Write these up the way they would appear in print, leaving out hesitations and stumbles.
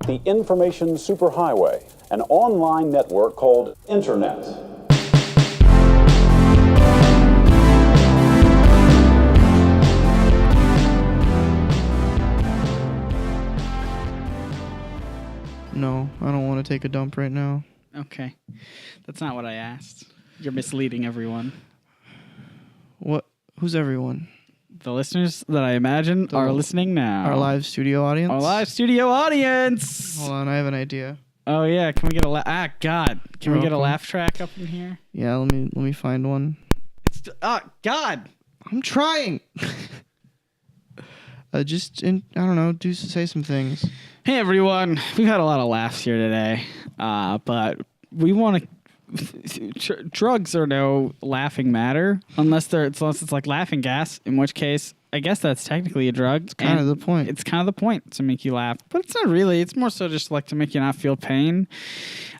the information superhighway, an online network called Internet. No, I don't want to take a dump right now. Okay. That's not what I asked. You're misleading everyone. What? Who's everyone? The listeners that I imagine are listening now. Our live studio audience? Our live studio audience! Hold on, I have an idea. Oh, yeah. Can we get a God. Can we get a laugh track up in here? Yeah, let me find one. God! I'm trying! I don't know, say some things. Hey, everyone. We've had a lot of laughs here today, but we want to... drugs are no laughing matter unless it's like laughing gas, in which case I guess that's technically a drug. It's kind of the point. It's kind of the point to make you laugh, but it's not really. It's more so just like to make you not feel pain,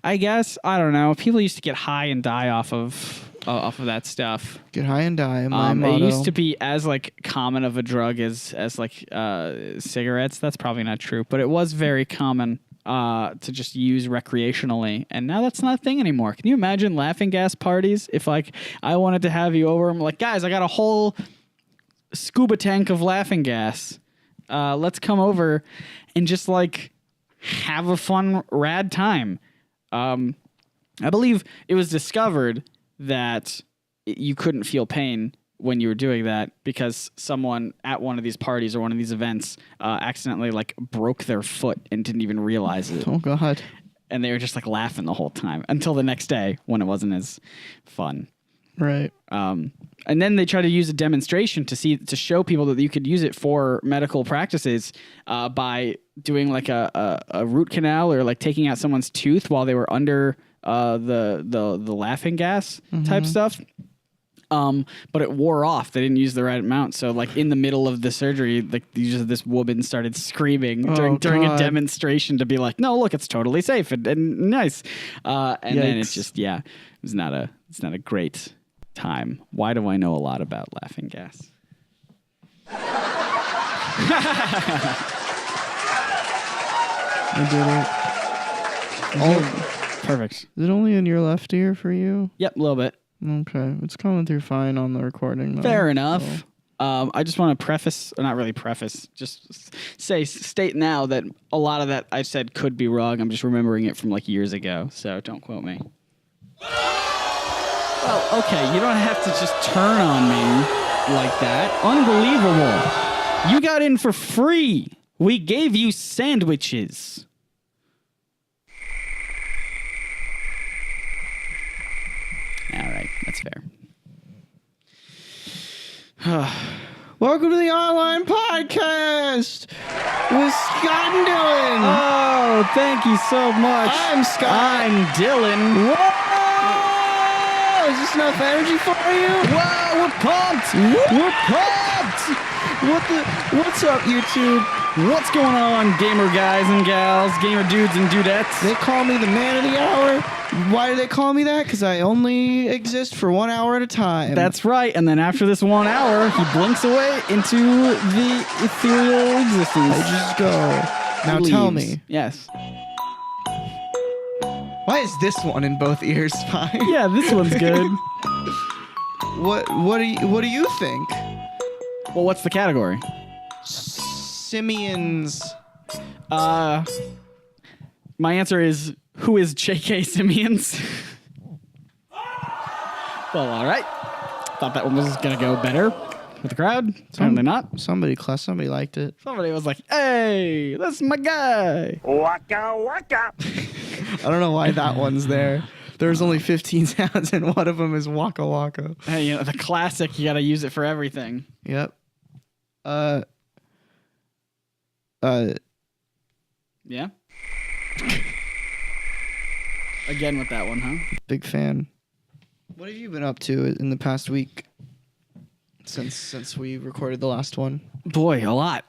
I guess. I don't know. People used to get high and die off of that stuff. Get high and die. My it motto. used to be as like common of a drug as like cigarettes. That's probably not true, but it was very common to just use recreationally, and now that's not a thing anymore. Can you imagine laughing gas parties? If like I wanted to have you over, I'm like, guys, I got a whole scuba tank of laughing gas. Let's come over and just like have a fun rad time. I believe it was discovered that you couldn't feel pain when you were doing that because someone at one of these parties or one of these events accidentally like broke their foot and didn't even realize it. Oh God. And they were just like laughing the whole time until the next day when it wasn't as fun. Right. And then they tried to use a demonstration to show people that you could use it for medical practices by doing like a root canal or like taking out someone's tooth while they were under the laughing gas type stuff. But it wore off. They didn't use the right amount. So like in the middle of the surgery, like this woman started screaming during a demonstration to be like, no, look, it's totally safe and nice. And then it's just, it's not a great time. Why do I know a lot about laughing gas? I did it. Oh, perfect. Is it only in your left ear for you? Yep, a little bit. Okay, it's coming through fine on the recording, though. Fair enough. So. I just want to not really preface, just state now that a lot of that I said could be wrong. I'm just remembering it from like years ago, so don't quote me. Well, okay, you don't have to just turn on me like that. Unbelievable. You got in for free. We gave you sandwiches. All right, that's fair. Welcome to the online podcast with Scott and Dylan. Oh, thank you so much. I'm Scott. I'm Dylan. Whoa! Is this enough energy for you? Wow, we're pumped. We're pumped. What's up, YouTube? What's going on, gamer guys and gals, gamer dudes and dudettes? They call me the man of the hour. Why do they call me that? Because I only exist for 1 hour at a time. That's right. And then after this 1 hour, he blinks away into the ethereal existence. I just go. Now tell me. Yes. Why is this one in both ears fine? Yeah, this one's good. What do you think? Well, what's the category? Simians. My answer is, who is J.K. Simeons? Well, all right. Thought that one was going to go better with the crowd. Apparently not. Somebody liked it. Somebody was like, hey, that's my guy. Waka waka. I don't know why that one's there. There's only 15 sounds, and one of them is waka waka. Hey, you know, the classic, you got to use it for everything. Yep. Yeah? Again with that one, huh? Big fan. What have you been up to in the past week since we recorded the last one? Boy, a lot.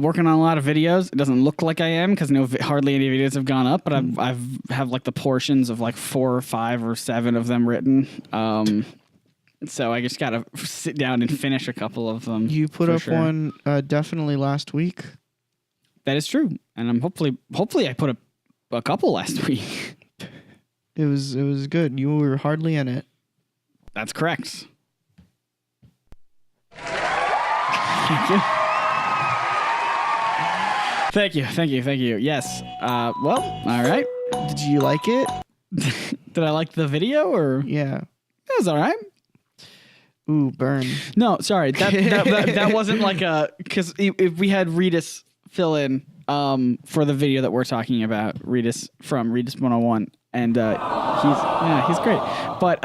Working on a lot of videos. It doesn't look like I am because hardly any videos have gone up, but I've have like the portions of like 4 or 5 or 7 of them written. So I just gotta sit down and finish a couple of them. You put up one definitely last week. That is true, and I'm hopefully I put a couple last week. It was good. You were hardly in it. That's correct. Thank you. Thank you. Yes. Well, all right. Did you like it? Did I like the video or? Yeah. It was all right. Ooh, burn. No, sorry. That wasn't like because if we had Redis fill in for the video that we're talking about, Redis from Redis 101, and he's great. But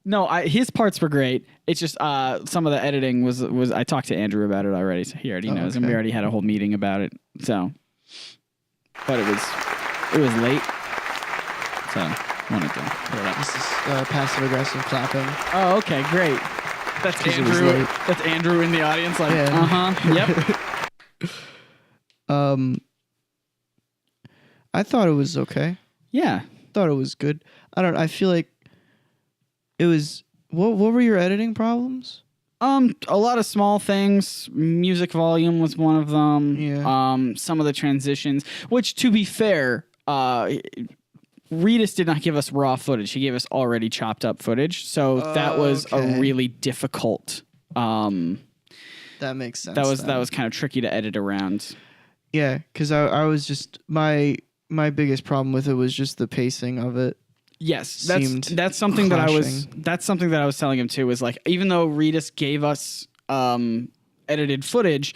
no, his parts were great. It's just some of the editing was I talked to Andrew about it already, so he already knows, and we already had a whole meeting about it. So, but it was late, so wanted to put it up. This is passive aggressive clapping. Oh, okay, great. That's 'Cause it was Andrew. late. That's Andrew in the audience, like, yep. I thought it was okay. Yeah. Thought it was good. I feel like it was. What were your editing problems? A lot of small things. Music volume was one of them. Yeah. Some of the transitions, which, to be fair, Redis did not give us raw footage. He gave us already chopped up footage. So that was a really difficult. That makes sense. That was kind of tricky to edit around. Yeah, because I was just my biggest problem with it was just the pacing of it. Yes, that's something that I was telling him too. Was like, even though Redis gave us edited footage,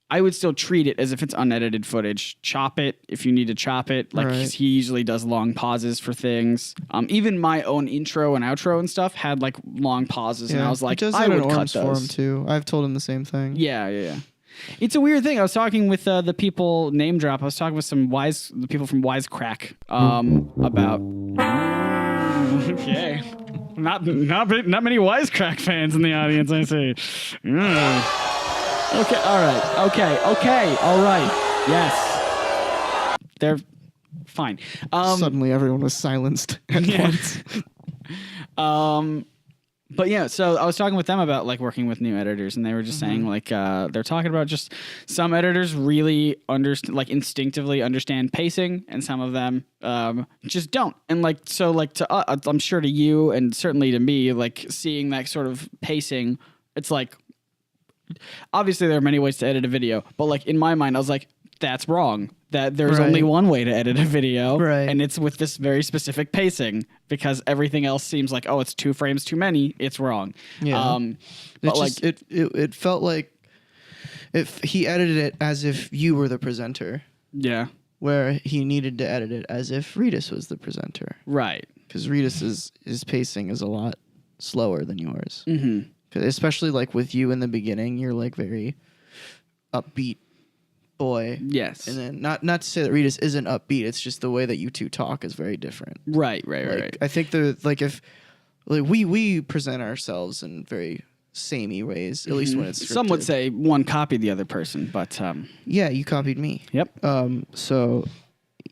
I would still treat it as if it's unedited footage. Chop it if you need to chop it. Like he usually does long pauses for things. Even my own intro and outro and stuff had like long pauses, and I was like, I would cut those for him too. I've told him the same thing. Yeah. It's a weird thing. I was talking with the people name drop. I was talking with the people from Wisecrack about. Okay, not many Wisecrack fans in the audience, I see. Okay, all right. Yes, they're fine. Suddenly, everyone was silenced at once. But yeah, so I was talking with them about like working with new editors, and they were just saying like they're talking about just some editors really instinctively understand pacing, and some of them just don't. And like so, like to I'm sure to you and certainly to me, like seeing that sort of pacing, it's like obviously there are many ways to edit a video, but like in my mind, I was like, that's wrong. That there's only one way to edit a video, and it's with this very specific pacing, because everything else seems like, oh, it's 2 frames too many. It's wrong. Yeah. But it felt like if he edited it as if you were the presenter. Yeah. Where he needed to edit it as if Redis was the presenter. Right. Because Redis his pacing is a lot slower than yours. Mm-hmm. Especially like with you in the beginning, you're like very upbeat boy. Yes. And then not to say that Redis isn't upbeat, it's just the way that you two talk is very different. Right. I think we present ourselves in very samey ways, at least when it's scripted. Some would say one copied the other person, but yeah, you copied me. Yep. So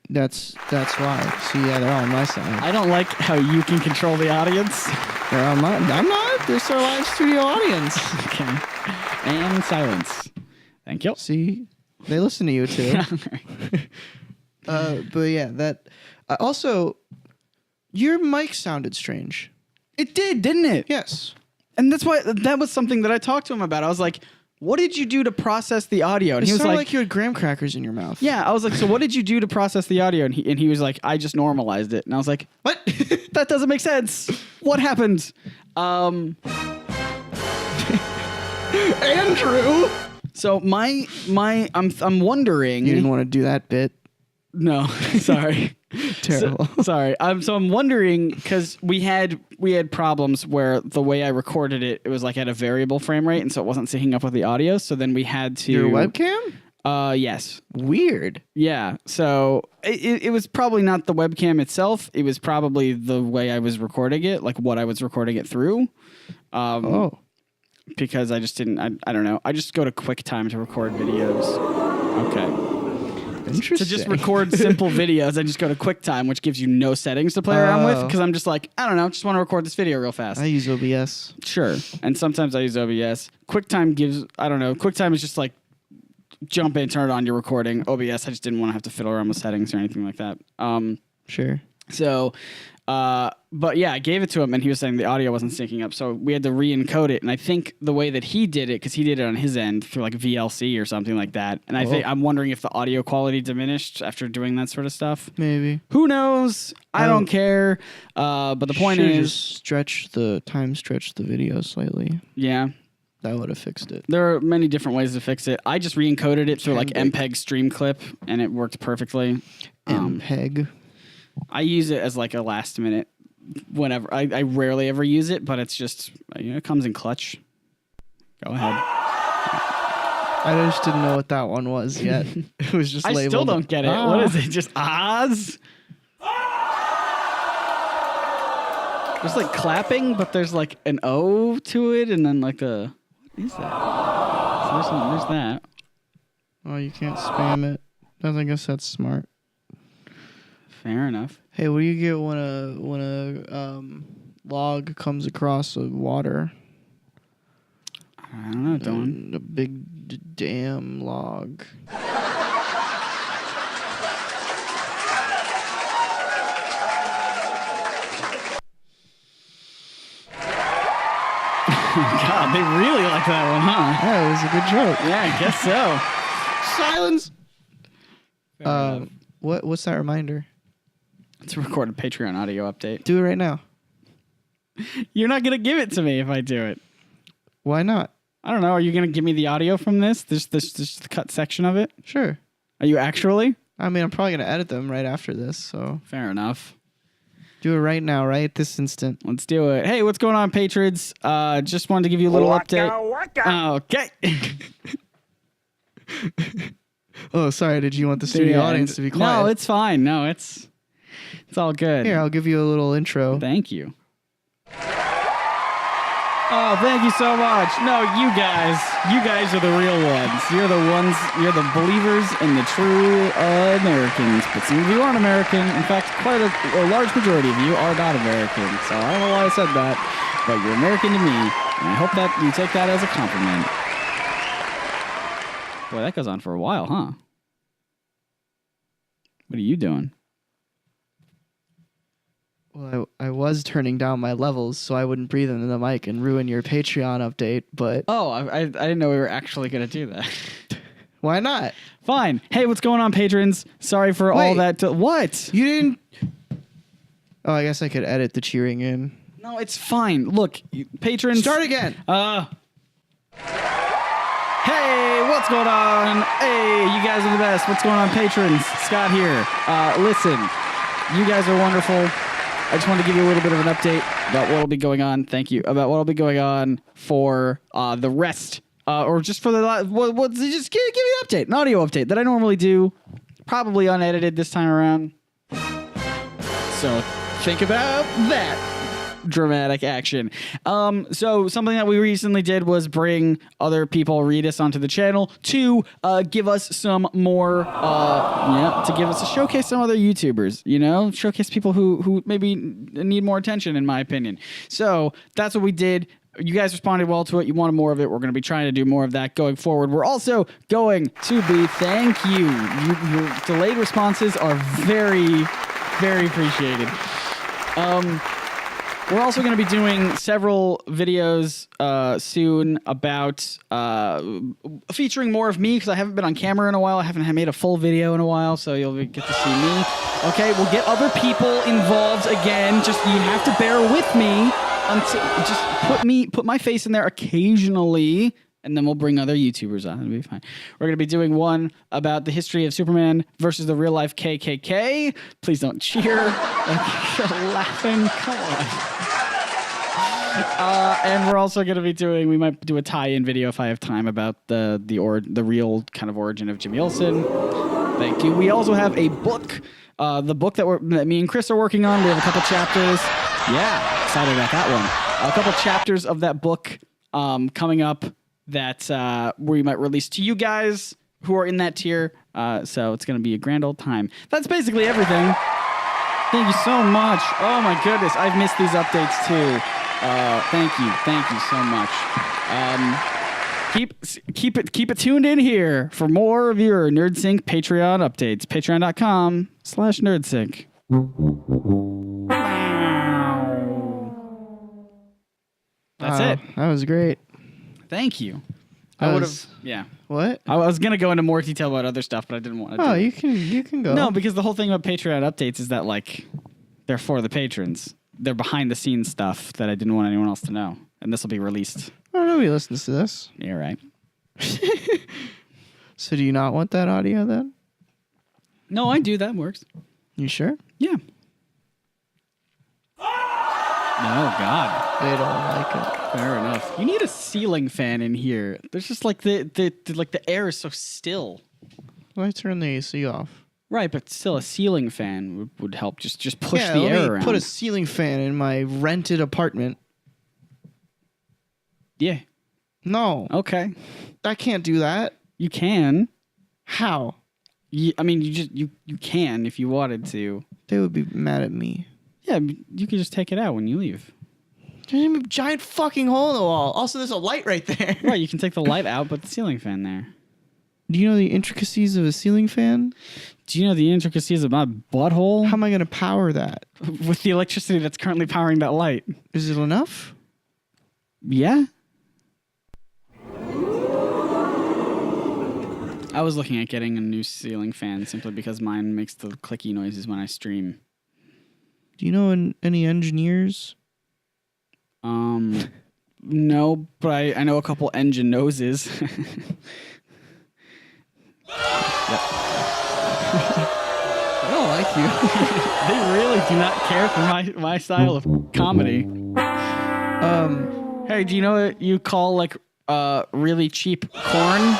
that's why. So yeah, they're all on my side. I don't like how you can control the audience. They're on my. I'm not. This is our live studio audience. Okay. And silence. Thank you. See. They listen to you too. But yeah, that also your mic sounded strange. It did, didn't it? Yes. And that's why that was something that I talked to him about. I was like, what did you do to process the audio? And he was like you had graham crackers in your mouth. Yeah, I was like, so what did you do to process the audio? And he was like, I just normalized it. And I was like, what? That doesn't make sense. What happened? Andrew. So I'm wondering. You didn't want to do that bit. No, sorry. Terrible. Sorry. So I'm wondering, because we had problems where the way I recorded it, it was like at a variable frame rate, and so it wasn't syncing up with the audio. So then we had to. Your webcam? Yes. Weird. Yeah. So it was probably not the webcam itself. It was probably the way I was recording it, like what I was recording it through. Because I just didn't, I don't know. I just go to QuickTime to record videos. Okay. Interesting. To just record simple videos, I just go to QuickTime, which gives you no settings to play around with. Because I'm just like, I don't know, just want to record this video real fast. I use OBS. Sure. And sometimes I use OBS. QuickTime gives, I don't know, QuickTime is just like jump in, turn it on, you're recording. OBS, I just didn't want to have to fiddle around with settings or anything like that. Sure. So, but yeah, I gave it to him, and he was saying the audio wasn't syncing up, so we had to re-encode it. And I think the way that he did it, because he did it on his end through like VLC or something like that. And I'm wondering if the audio quality diminished after doing that sort of stuff. Maybe. Who knows? I don't care. But the point is, just stretch the video slightly. Yeah. That would have fixed it. There are many different ways to fix it. I just re-encoded it through like MPEG stream clip, and it worked perfectly. MPEG. I use it as like a last minute whenever. I rarely ever use it, but it's just, it comes in clutch. Go ahead. I just didn't know what that one was yet. It was just labeled. I still don't get it. What is it? Just Oz? There's like clapping, but there's like an O to it, and then like a... What is that? So there's that. Oh, you can't spam it. I guess that's smart. Fair enough. Hey, what do you get when a log comes across the water? I don't know, Dylan. A big damn log. God, they really like that one, huh? Yeah, it was a good joke. Yeah, I guess so. Silence. What's that reminder? It's a recorded Patreon audio update. Do it right now. You're not gonna give it to me if I do it. Why not? I don't know. Are you gonna give me the audio from this? This the cut section of it? Sure. Are you actually? I mean, I'm probably gonna edit them right after this. So fair enough. Do it right now, right at this instant. Let's do it. Hey, what's going on, patrons? Just wanted to give you a little update. Okay. Oh, sorry. Did you want the studio audience to be quiet? No, it's fine. No, it's all good. Here, I'll give you a little intro. Thank you. Oh, thank you so much. No, you guys are the real ones. You're the believers and the true Americans. But some of you aren't American. In fact, quite a large majority of you are not American. So I don't know why I said that, but you're American to me. And I hope that you take that as a compliment. Boy, that goes on for a while, huh? What are you doing? Well, I was turning down my levels so I wouldn't breathe into the mic and ruin your Patreon update, but... Oh, I didn't know we were actually going to do that. Why not? Fine. Hey, what's going on, patrons? Sorry for all that... What? You didn't... Oh, I guess I could edit the cheering in. No, it's fine. Look, patrons... Start again! Hey, what's going on? Hey, you guys are the best. What's going on, patrons? Scott here. Listen, you guys are wonderful. I just wanted to give you a little bit of an update about what will be going on. Thank you. About what will be going on for the rest, or just for the just give you an update, an audio update that I normally do, probably unedited this time around. So think about that. Dramatic action. So something that we recently did was bring other people, read us onto the channel to give us some more, to give us a showcase some other YouTubers, showcase people who maybe need more attention, in my opinion. So that's what we did. You guys responded well to it. You wanted more of it. We're going to be trying to do more of that going forward. We're also going to be, thank you. Your delayed responses are very, very appreciated. We're also going to be doing several videos soon about featuring more of me, because I haven't been on camera in a while. I haven't made a full video in a while, so you'll get to see me. Okay, we'll get other people involved again. Just you have to bear with me until just put my face in there occasionally. And then we'll bring other YouTubers on. It'll be fine. We're going to be doing one about the history of Superman versus the real-life KKK. Please don't cheer. You're laughing. Come on. And we're also going to be we might do a tie-in video if I have time about the real kind of origin of Jimmy Olsen. Thank you. We also have a book. The book that me and Chris are working on. We have a couple chapters. Yeah, excited about that one. A couple chapters of that book coming up. That we might release to you guys who are in that tier. So it's going to be a grand old time. That's basically everything. Thank you so much. Oh my goodness, I've missed these updates too. Thank you so much. keep it tuned in here for more of your NerdSync Patreon updates. Patreon.com/NerdSync. That's it. That was great. Thank you. I would have. Yeah. What? I was gonna go into more detail about other stuff, but I didn't want to. Oh, you can go. No, because the whole thing about Patreon updates is that like they're for the patrons. They're behind the scenes stuff that I didn't want anyone else to know, and this will be released. Oh, nobody listens to this. You're right. So do you not want that audio then? No, I do. That works. You sure? Yeah. Oh God. They don't like it. Fair enough. You need a ceiling fan in here. There's just like the air is so still. Why turn the AC off? Right, but still a ceiling fan would help. Just push the air around. Put a ceiling fan in my rented apartment. Yeah. No. Okay. I can't do that. You can. How? I mean, you can if you wanted to. They would be mad at me. Yeah, you could just take it out when you leave. There's a giant fucking hole in the wall. Also, there's a light right there. Right, you can take the light out, but the ceiling fan there. Do you know the intricacies of a ceiling fan? Do you know the intricacies of my butthole? How am I going to power that? With the electricity that's currently powering that light. Is it enough? Yeah. I was looking at getting a new ceiling fan simply because mine makes the clicky noises when I stream. Do you know any engineers? No, but I know a couple engine noses. Yep. I don't like you. They really do not care for my style of comedy. Hey, do you know what you call like really cheap corn?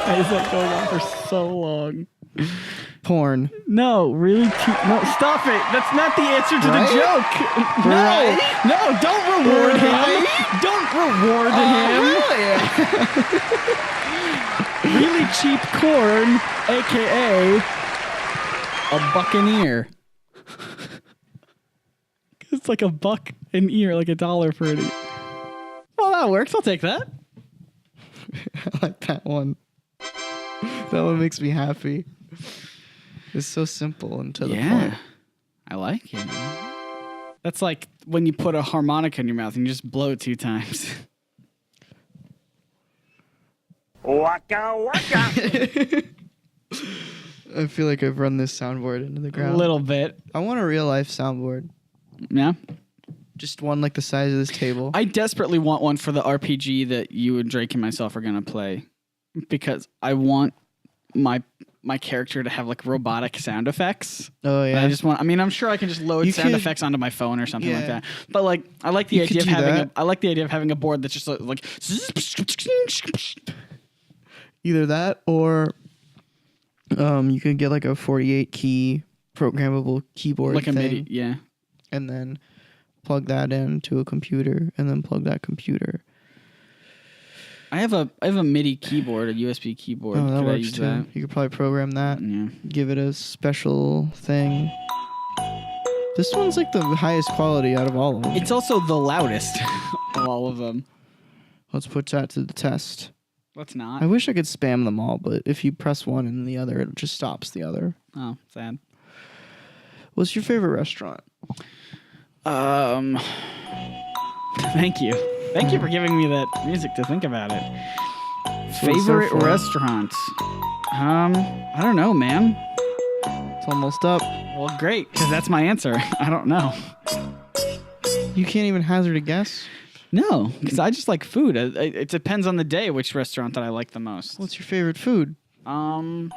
Why is that going on for so long? Porn. No, really cheap. No, stop it. That's not the answer to the joke. No, don't reward him. Don't reward him. Really cheap corn, a.k.a. a buccaneer. It's like $1 an ear, like $1 for an ear. Well, that works. I'll take that. I like that one. That one makes me happy. It's so simple and to the point. I like it. That's like when you put a harmonica in your mouth and you just blow it 2 times. Waka waka. I feel like I've run this soundboard into the ground. A little bit. I want a real life soundboard. Yeah. Just one like the size of this table. I desperately want one for the RPG that you and Drake and myself are going to play. Because I want my character to have like robotic sound effects. Oh yeah. And I just want. I mean, I'm sure I can just load sound effects onto my phone or something like that. But like, I like the idea of having. I like the idea of having a board that's just like. Either that or, you could get like a 48 key programmable keyboard, like a MIDI, yeah. And then plug that into a computer, and then plug that computer. I have a MIDI keyboard, a USB keyboard. Oh, that could works I use too. that? You could probably program that. Yeah. Give it a special thing. This one's like the highest quality out of all of them. It's also the loudest of all of them. Let's put that to the test. Let's not. I wish I could spam them all, but if you press one and the other, it just stops the other. Oh, sad. What's your favorite restaurant? Thank you. Thank you for giving me that music to think about it. Favorite restaurant? I don't know, man. It's almost up. Well, great, because that's my answer. I don't know. You can't even hazard a guess? No, because I just like food. It depends on the day which restaurant that I like the most. What's your favorite food? I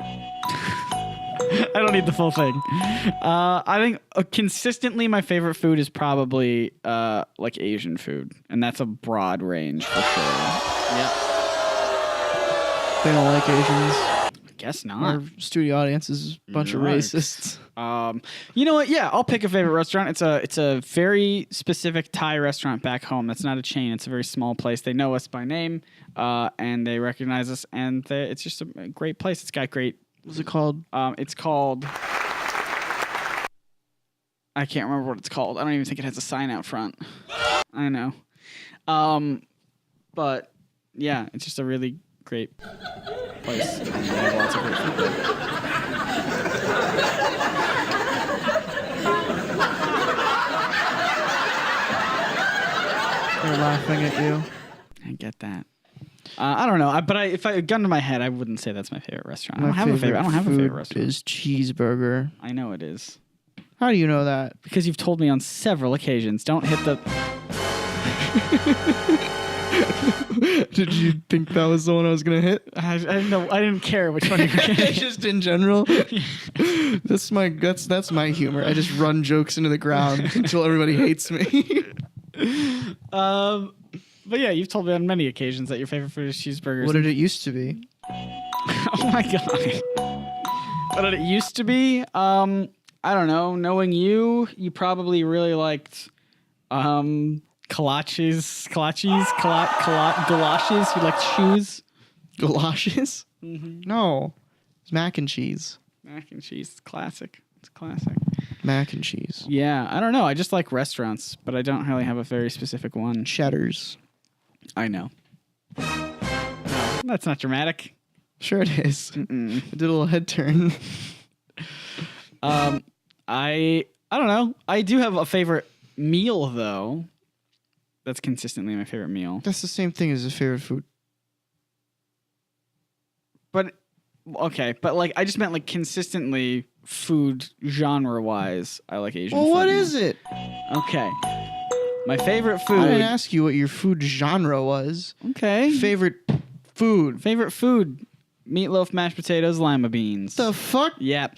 don't need the full thing. I think consistently my favorite food is probably like Asian food, and that's a broad range for sure. Yep. They don't like Asians. Guess not. Our studio audience is a bunch of racists. You know what? Yeah, I'll pick a favorite restaurant. It's a very specific Thai restaurant back home. That's not a chain. It's a very small place. They know us by name, and they recognize us, and it's just a great place. It's got great. What's it called? It's called I can't remember what it's called. I don't even think it has a sign out front. I know. But yeah, it's just a really great place. And they have lots of great food there. They're laughing at you. I get that. I don't know. But if I had gun to my head, I wouldn't say that's my favorite restaurant. I don't have a favorite restaurant. Is cheeseburger. I know it is. How do you know that? Because you've told me on several occasions. Don't hit the... Did you think that was the one I was gonna hit? I didn't care which one you were getting. Just in general. That's my humor. I just run jokes into the ground until everybody hates me. But yeah, you've told me on many occasions that your favorite food is cheeseburgers. What did it used to be? Oh my god. What did it used to be? I don't know. Knowing you probably really liked galoshes. You liked shoes. Galoshes? Mm-hmm. No. It's mac and cheese. Mac and cheese. It's classic. It's classic. Mac and cheese. Yeah, I don't know. I just like restaurants, but I don't really have a very specific one. Cheddars. I know. No, that's not dramatic. Sure it is. Mm-mm. I did a little head turn. I don't know. I do have a favorite meal though. That's consistently my favorite meal. That's the same thing as a favorite food. But okay, but like I just meant like consistently food genre wise. I like Asian food. Well, what is it? Okay. My favorite food. I didn't ask you what your food genre was. Okay. Favorite food. Favorite food. Meatloaf, mashed potatoes, lima beans. The fuck? Yep.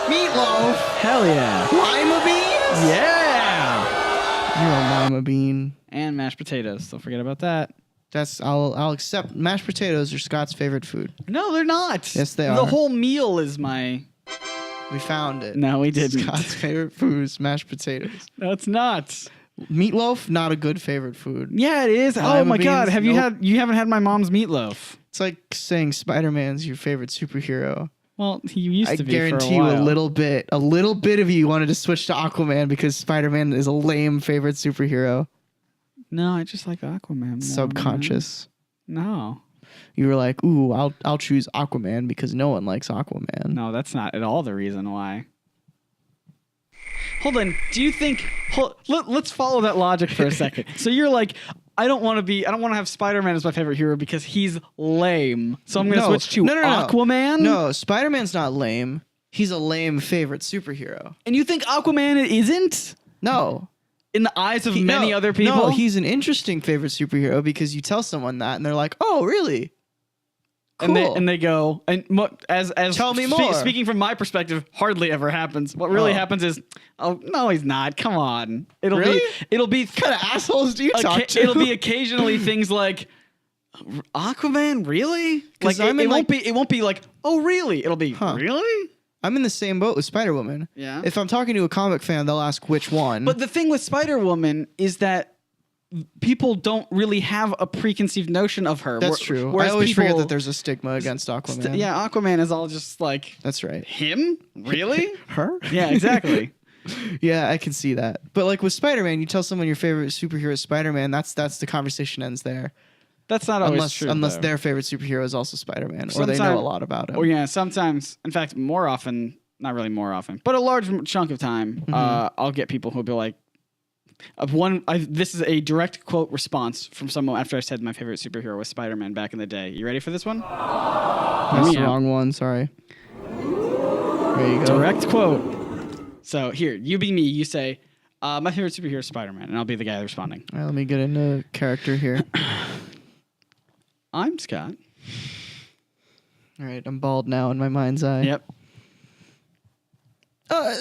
Meatloaf. Hell yeah. Lima beans? Yeah. You're a lima bean. And mashed potatoes. Don't forget about that. I'll accept mashed potatoes are Scott's favorite food. No, they're not. Yes, they are. The whole meal is my... We found it. No, we didn't. Scott's favorite food is mashed potatoes. No, it's not. Meatloaf, not a good favorite food. Yeah, it is. Lima Oh my god, beans, have you haven't had my mom's meatloaf? It's like saying Spider-Man's your favorite superhero. Well, he used to be guarantee for a while. you a little bit of you wanted to switch to Aquaman because Spider-Man is a lame favorite superhero. No, I just like Aquaman more, Subconscious. Man. No. You were like, ooh, I'll choose Aquaman because no one likes Aquaman. No, that's not at all the reason why. Hold on. Do you think... let's follow that logic for a second. So you're like, I don't want to have Spider-Man as my favorite hero because he's lame. So I'm going to switch to Aquaman? No, Spider-Man's not lame. He's a lame favorite superhero. And you think Aquaman isn't? No. In the eyes of many other people? No, he's an interesting favorite superhero because you tell someone that and they're like, oh, really? Cool. And they go, and as tell me more. Speaking from my perspective, hardly ever happens. What really happens is, oh no, he's not. Come on, it'll be what kind of assholes do you talk to? It'll be occasionally things like, Aquaman, really? Like it won't be like, oh really? It'll be really. I'm in the same boat with Spider-Woman. Yeah. If I'm talking to a comic fan, they'll ask which one. But the thing with Spider-Woman is that people don't really have a preconceived notion of her. That's true. I always forget that there's a stigma against Aquaman. Yeah, Aquaman is all just like... That's right. Him? Really? Her? Yeah, exactly. Yeah, I can see that. But like with Spider-Man, you tell someone your favorite superhero is Spider-Man, that's the conversation ends there. That's not always true. Unless their favorite superhero is also Spider-Man, or they know a lot about him. Or yeah, sometimes, in fact, more often, not really more often, but a large chunk of time, I'll get people who'll be like, this is a direct quote response from someone after I said my favorite superhero was Spider-Man back in the day. You ready for this one? That's the wrong one, sorry. There you go. Direct quote. So here, you be me, you say, my favorite superhero is Spider-Man, and I'll be the guy responding. All right, let me get into character here. I'm Scott. All right, I'm bald now in my mind's eye. Yep. My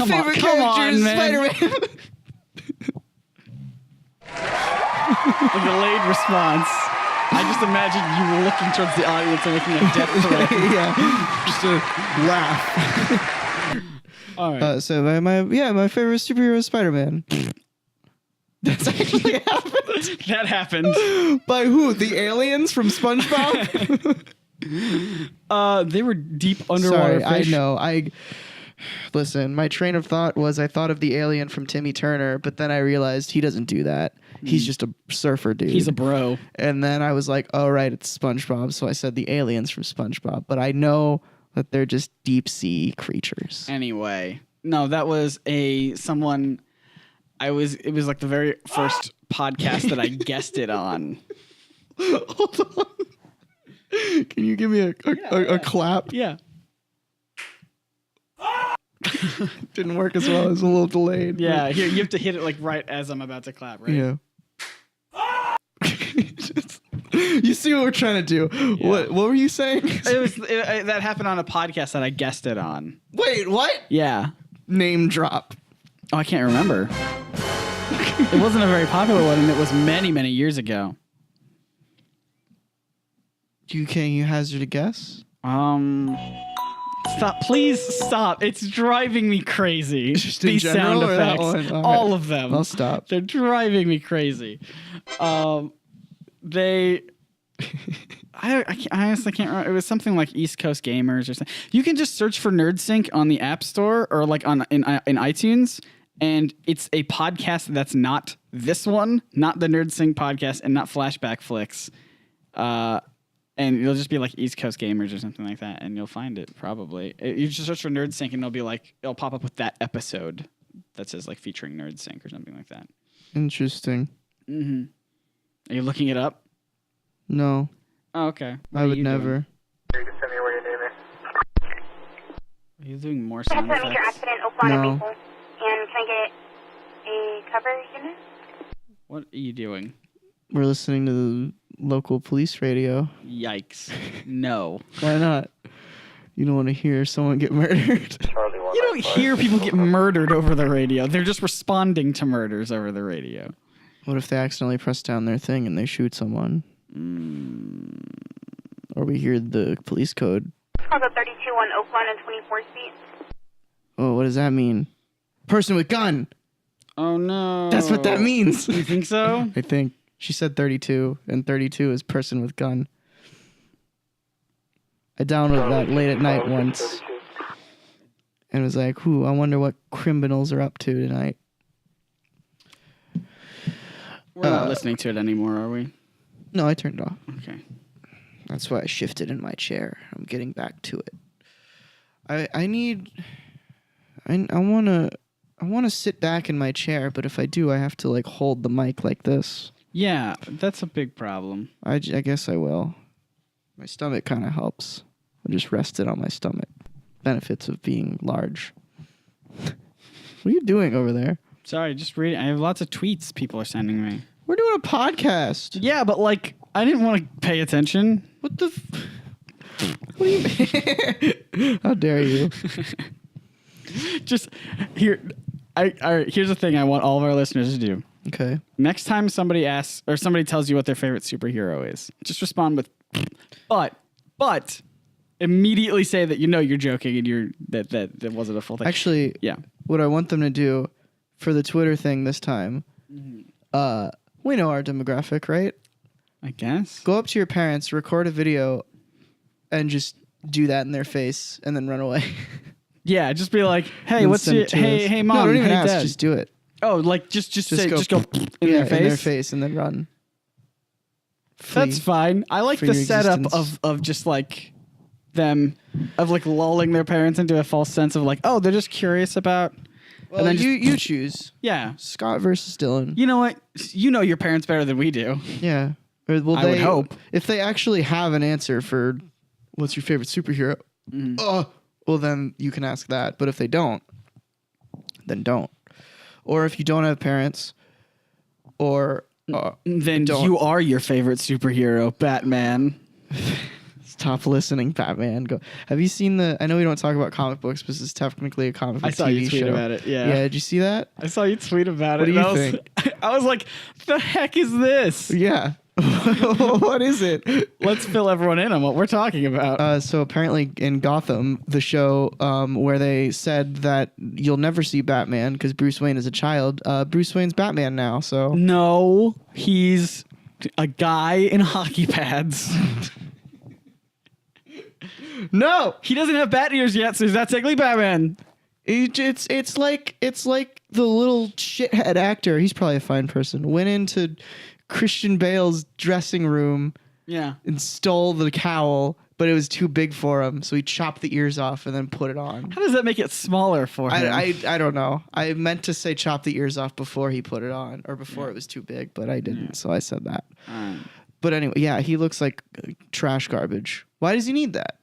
favorite character is Spider-Man. A delayed response. I just imagine you looking towards the audience and making a death threat. Yeah, just a laugh. All right. So my favorite superhero is Spider-Man. That's actually happened. That happened. By who? The aliens from SpongeBob? They were deep underwater Sorry, fish. I know. Listen, my train of thought was I thought of the alien from Timmy Turner, but then I realized he doesn't do that. He's just a surfer dude. He's a bro. And then I was like, oh, right, it's SpongeBob. So I said the aliens from SpongeBob. But I know that they're just deep sea creatures. Anyway, no, that was someone. It was like the very first podcast that I guessed it on. Hold on. Can you give me a clap? Yeah. Didn't work as well. It was a little delayed. Yeah, here you have to hit it like right as I'm about to clap, right? Yeah. You see what we're trying to do? Yeah. What were you saying? That happened on a podcast that I guessed it on. Wait, what? Yeah. Name drop. Oh, I can't remember. It wasn't a very popular one, and it was many, many years ago. Can you hazard a guess? Stop! Please stop! It's driving me crazy. Just These in general, sound or that effects, one? all of them. I'll stop. They're driving me crazy. They. I honestly can't remember. It was something like East Coast Gamers or something. You can just search for NerdSync on the App Store or like in iTunes, and it's a podcast that's not this one, not the NerdSync podcast, and not Flashback Flicks. And it'll just be like East Coast Gamers or something like that, and you'll find it probably. You just search for NerdSync, and it'll pop up with that episode that says like featuring NerdSync or something like that. Interesting. Mm-hmm. Are you looking it up? No. Oh, okay. I would never. Are you doing more sound effects? Major accident, Oakland No. and Maple. And can I get a cover unit? What are you doing? We're listening to the local police radio. Yikes. No. Why not? You don't want to hear someone get murdered. You don't hear people get murdered over the radio. They're just responding to murders over the radio. What if they accidentally press down their thing and they shoot someone? Or we hear the police code. Chicago 32 on Oakland and 24th Street. Oh, what does that mean? Person with gun. Oh, no. That's what that means. You think so? I think. She said 32, and 32 is person with gun. I downloaded that late at night once. And was like, I wonder what criminals are up to tonight. We're not listening to it anymore, are we? No, I turned it off. Okay. That's why I shifted in my chair. I'm getting back to it. I want to sit back in my chair, but if I do, I have to like hold the mic like this. Yeah, that's a big problem. I guess I will. My stomach kind of helps. I just rested on my stomach. Benefits of being large. What are you doing over there? Sorry, just reading. I have lots of tweets people are sending me. We're doing a podcast. Yeah, but like, I didn't want to pay attention. What the... What do you mean? How dare you? Just here. Here's the thing I want all of our listeners to do. Okay. Next time somebody asks or somebody tells you what their favorite superhero is, just respond with but immediately say that you know you're joking and that wasn't a full thing. Actually, yeah. What I want them to do for the Twitter thing this time, we know our demographic, right? I guess. Go up to your parents, record a video, and just do that in their face, and then run away. Yeah, just be like, "Hey, what's your hey mom? No, don't even hey, ask. Dad. Just do it. Oh, like just say, go just go in their face. In their face, and then run. That's fine. I like the setup of just like them of like lulling their parents into a false sense of like, oh, they're just curious about. Well, and then you choose. Yeah, Scott versus Dylan. You know what? You know your parents better than we do. Yeah. Or, well, I would hope if they actually have an answer for what's your favorite superhero. Well, then you can ask that. But if they don't, then don't. Or if you don't have parents, or then you are your favorite superhero, Batman. Stop listening, Batman. Go. Have you seen the? I know we don't talk about comic books, but this is technically a comic book I saw TV you tweet show. about it. Yeah. Yeah. Did you see that? I saw you tweet about it. What do you think? I was like, the heck is this? Yeah. What is it? Let's fill everyone in on what we're talking about. So apparently in Gotham, the show where they said that you'll never see Batman because Bruce Wayne is a child, Bruce Wayne's Batman now. So no, he's a guy in hockey pads. No, He doesn't have bat ears yet, so he's not technically Batman. it's like the little shithead actor. He's probably a fine person. Went into Christian Bale's dressing room. Yeah. And stole the cowl, but it was too big for him, so he chopped the ears off and then put it on. How does that make it smaller for him? I don't know. I meant to say chop the ears off before he put it on, or before it was too big, but I didn't, so I said that. But anyway, yeah, he looks like trash garbage. Why does he need that?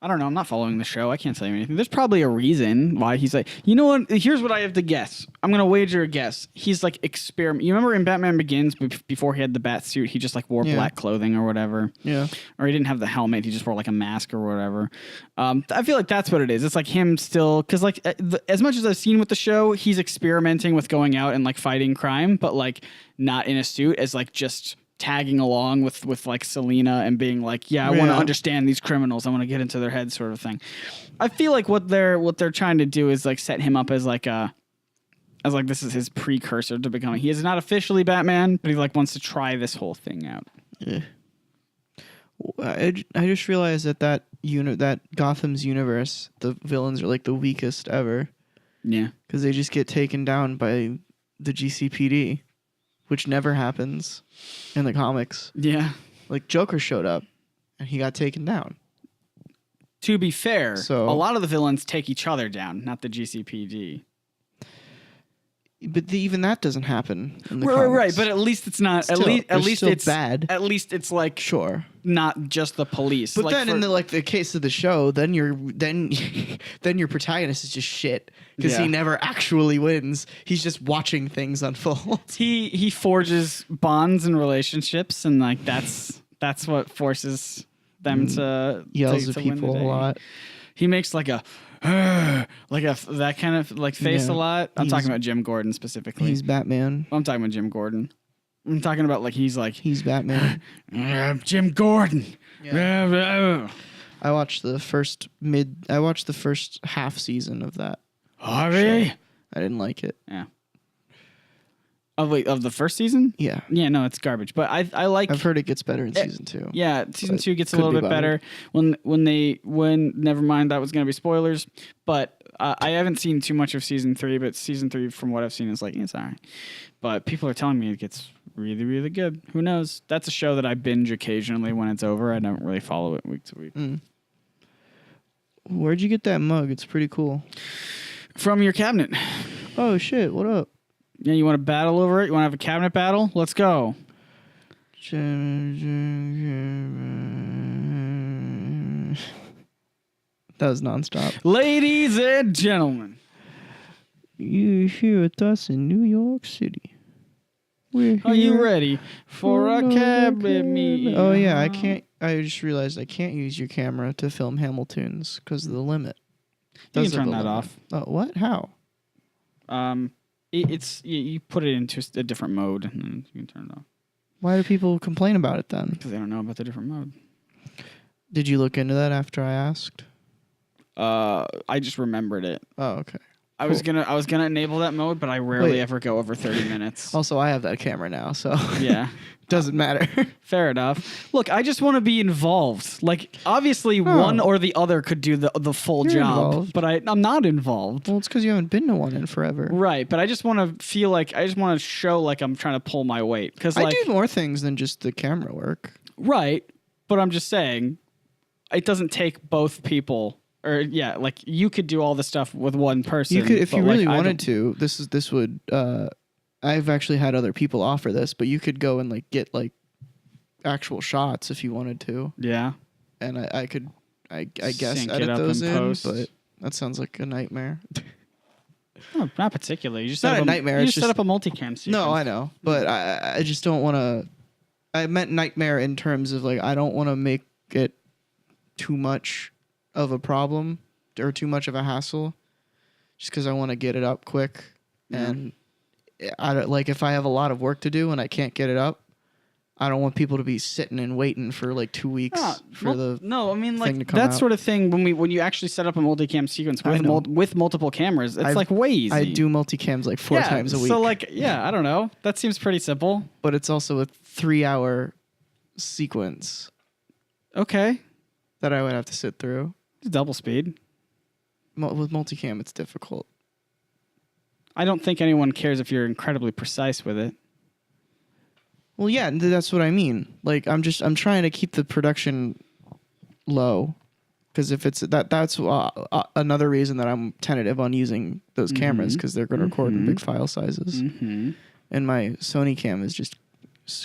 I don't know. I'm not following the show. I can't tell you anything. There's probably a reason why he's like, you know what? Here's what I have to guess. I'm going to wager a guess. He's like experiment. You remember in Batman Begins, before he had the bat suit, he just like wore black clothing or whatever. Yeah. Or he didn't have the helmet. He just wore like a mask or whatever. I feel like that's what it is. It's like him still, because like as much as I've seen with the show, he's experimenting with going out and like fighting crime, but like not in a suit, as like just tagging along with like Selena and being like, I want to understand these criminals. I want to get into their heads, sort of thing. I feel like what they're trying to do is like set him up as like this is his precursor to becoming. He is not officially Batman, but he like wants to try this whole thing out. Yeah. I just realized that Gotham's universe, the villains are like the weakest ever. Yeah, because they just get taken down by the GCPD. Which never happens in the comics. Yeah. Like, Joker showed up, and he got taken down. To be fair, so, a lot of the villains take each other down, not the GCPD. But even that doesn't happen in the comics. Right, but at least it's not. At least it's bad. At least it's like not just the police. But like then in the case of the show, then your protagonist is just shit because he never actually wins. He's just watching things unfold. He forges bonds and relationships, and like that's what forces them to yells to at people a lot. He makes like a that kind of like face a lot. I'm talking about Jim Gordon specifically. He's Batman. I'm talking about Jim Gordon. I'm talking about like he's Batman. Jim Gordon. Yeah. I watched the first half season of that. Harvey. Show. I didn't like it. Yeah. Of the first season? Yeah. Yeah, no, it's garbage. But I like. I've heard it gets better in season 2. Yeah, season 2 gets a little bit better. When never mind, that was going to be spoilers. But I haven't seen too much of season 3. But season 3, from what I've seen, is like it's alright. But people are telling me it gets really, really good. Who knows? That's a show that I binge occasionally when it's over. I don't really follow it week to week. Where'd you get that mug? It's pretty cool. From your cabinet. Oh shit! What up? Yeah, you want to battle over it? You want to have a cabinet battle? Let's go. That was nonstop. Ladies and gentlemen. You're here with us in New York City. Are you ready for a cabinet meeting? Oh yeah, I just realized I can't use your camera to film Hamiltons because of the limit. You can turn that off. Oh, what? How? You put it into a different mode and then you can turn it off. Why do people complain about it then? Because they don't know about the different mode. Did you look into that after I asked? I just remembered it. Oh, okay. I was gonna enable that mode, but I rarely ever go over 30 minutes. Also, I have that camera now, so yeah, doesn't matter. Fair enough. Look, I just want to be involved. Like, obviously, one or the other could do the full job, involved. but I'm not involved. Well, it's because you haven't been to one in forever, right? But I just want to feel like I just want to show like I'm trying to pull my weight because I do more things than just the camera work. Right, but I'm just saying, it doesn't take both people. Or yeah, like you could do all the stuff with one person. You could, if you really wanted to. This would. I've actually had other people offer this, but you could go and like get like actual shots if you wanted to. Yeah, and I could, I guess sync edit those in, post. but that sounds like a nightmare. No, not particularly. You just not a nightmare. You just set up a multicam sequence. No, I know, but I just don't want to. I meant nightmare in terms of like I don't want to make it too much of a problem or too much of a hassle, just because I want to get it up quick. And I don't, like if I have a lot of work to do and I can't get it up, I don't want people to be sitting and waiting for like 2 weeks for the I mean like thing to come that out. Sort of thing when you actually set up a multicam sequence with multiple cameras, it's like way easy. I do multicams like 4 times a week. So like I don't know. That seems pretty simple. But it's also a 3-hour sequence. Okay. that I would have to sit through. Double speed. With multicam, it's difficult. I don't think anyone cares if you're incredibly precise with it. Well, yeah, that's what I mean. Like, I'm trying to keep the production low, because if it's that's another reason that I'm tentative on using those cameras, because they're going to record in big file sizes, and my Sony cam is just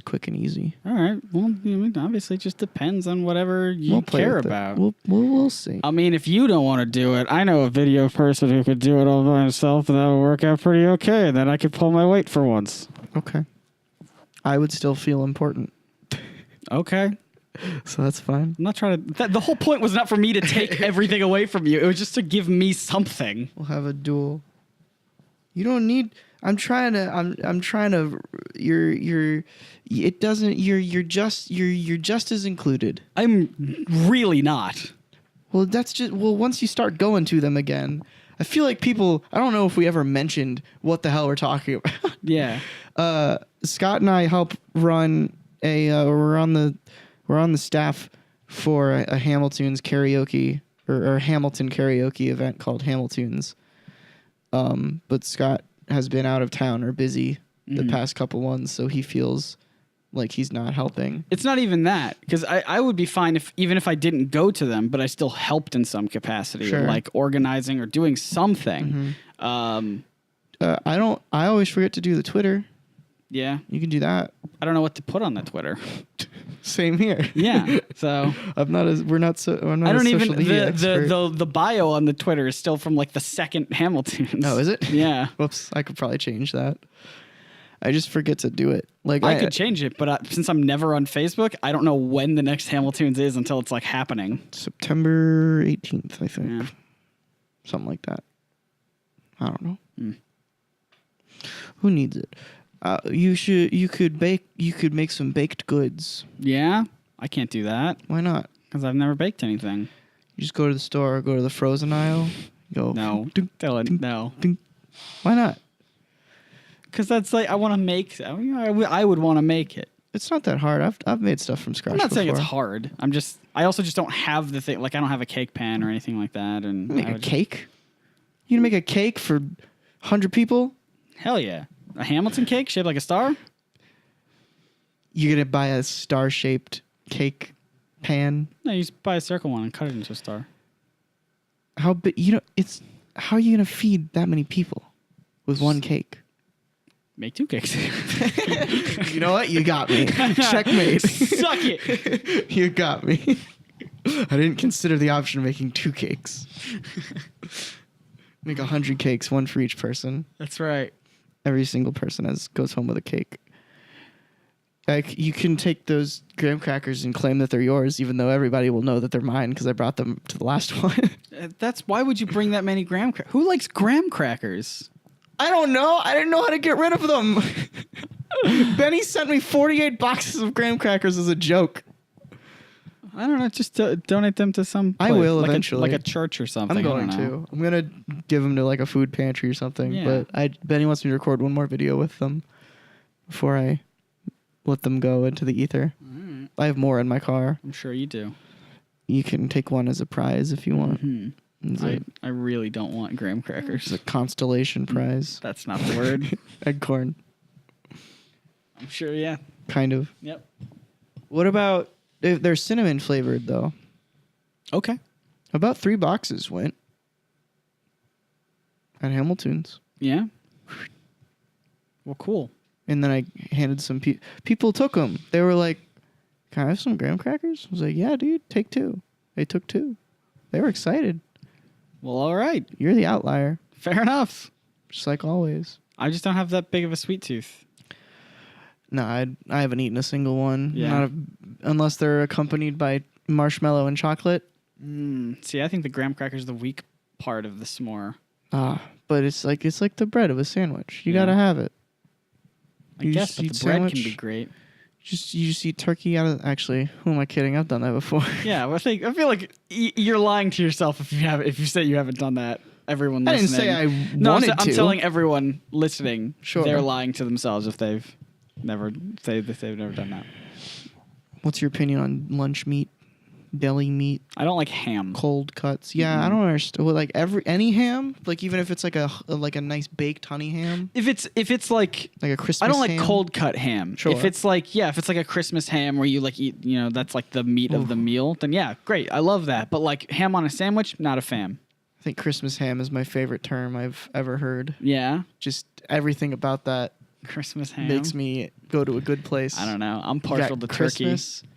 quick and easy. All right. Well, I mean, obviously, it just depends on whatever you care about. We'll see. I mean, if you don't want to do it, I know a video person who could do it all by himself, and that would work out pretty okay. Then I could pull my weight for once. Okay. I would still feel important. Okay. So that's fine. I'm not trying to... the whole point was not for me to take everything away from you. It was just to give me something. We'll have a duel. You don't need... I'm trying to... You're just as included. I'm really not. Well, that's just... Well, once you start going to them again... I feel like people... I don't know if we ever mentioned what the hell we're talking about. Yeah. Scott and I help run a... we're on the staff for a Hamilton's karaoke... or Hamilton karaoke event called Hamilton's. But Scott has been out of town or busy the past couple ones, so he feels like he's not helping. It's not even that, because I would be fine even if I didn't go to them, but I still helped in some capacity, like organizing or doing something. I always forget to do the Twitter. Yeah. You can do that. I don't know what to put on the Twitter. Same here. Yeah. So I'm not as we're not so. I'm not I don't a even social media expert. the bio on the Twitter is still from like the second Hamilton. Oh, is it? Yeah. Whoops. I could probably change that. I just forget to do it. Like I could change it, but since I'm never on Facebook, I don't know when the next Hamilton's is until it's like happening. September 18th, I think. Yeah. Something like that. I don't know. Who needs it? You could make some baked goods. Yeah, I can't do that. Why not? Because I've never baked anything. You just go to the store, go to the frozen aisle, go. No, Dylan, no. Why not? Because that's like I want to make. I would want to make it. It's not that hard. I've made stuff from scratch. I'm not saying before. it's hard. I also just don't have the thing. Like I don't have a cake pan or anything like that. And make a cake. You gonna make a cake for 100 people? Hell yeah. A Hamilton cake shaped like a star? You're going to buy a star-shaped cake pan? No, you just buy a circle one and cut it into a star. How big? How are you going to feed that many people with one cake? Make 2 cakes. You know what? You got me. Checkmate. Suck it. You got me. I didn't consider the option of making 2 cakes. Make 100 cakes, one for each person. That's right. Every single person goes home with a cake. Like, you can take those graham crackers and claim that they're yours, even though everybody will know that they're mine because I brought them to the last one. Why would you bring that many graham crackers? Who likes graham crackers? I don't know. I didn't know how to get rid of them. Benny sent me 48 boxes of graham crackers as a joke. I don't know. Just donate them to some place. I will like eventually. like a church or something. I'm going to. I'm going to give them to like a food pantry or something. Yeah. But Benny wants me to record one more video with them before I let them go into the ether. Right. I have more in my car. I'm sure you do. You can take one as a prize if you want. I really don't want graham crackers. It's a constellation prize. That's not the word. Eggcorn. I'm sure, yeah. Kind of. Yep. What about... They're cinnamon flavored, though. Okay. About 3 boxes went at Hamilton's. Yeah. Well, cool. And then I handed some people took them. They were like, "Can I have some graham crackers?" I was like, "Yeah, dude, take 2." They took 2. They were excited. Well, all right. You're the outlier, Fair enough. just like always. I just don't have that big of a sweet tooth. No, I haven't eaten a single one. Yeah. Unless they're accompanied by marshmallow and chocolate. See, I think the graham cracker is the weak part of the s'more. But it's like the bread of a sandwich. You Yeah. gotta have it. I You guess just but eat the bread sandwich. can be great. You just eat turkey out of. Actually, who am I kidding? I've done that before. Yeah, well, I feel like you're lying to yourself if you say you haven't done that. Everyone I listening. didn't say I No, wanted I'm to. telling everyone listening. Sure. They're lying to themselves if they've never done that. What's your opinion on lunch meat? deli meat. I don't like ham. Cold cuts. Yeah, I don't understand. Well, like any ham, like even if it's like a nice baked honey ham. If it's like a Christmas. I don't like ham. cold cut ham. Sure. If it's like a Christmas ham where you like eat, that's like the meat of the meal, then yeah, great. I love that. But like ham on a sandwich, not a fan. I think Christmas ham is my favorite term I've ever heard. Yeah. Just everything about that Christmas ham makes me go to a good place. I don't know. I'm partial to Christmas, turkey.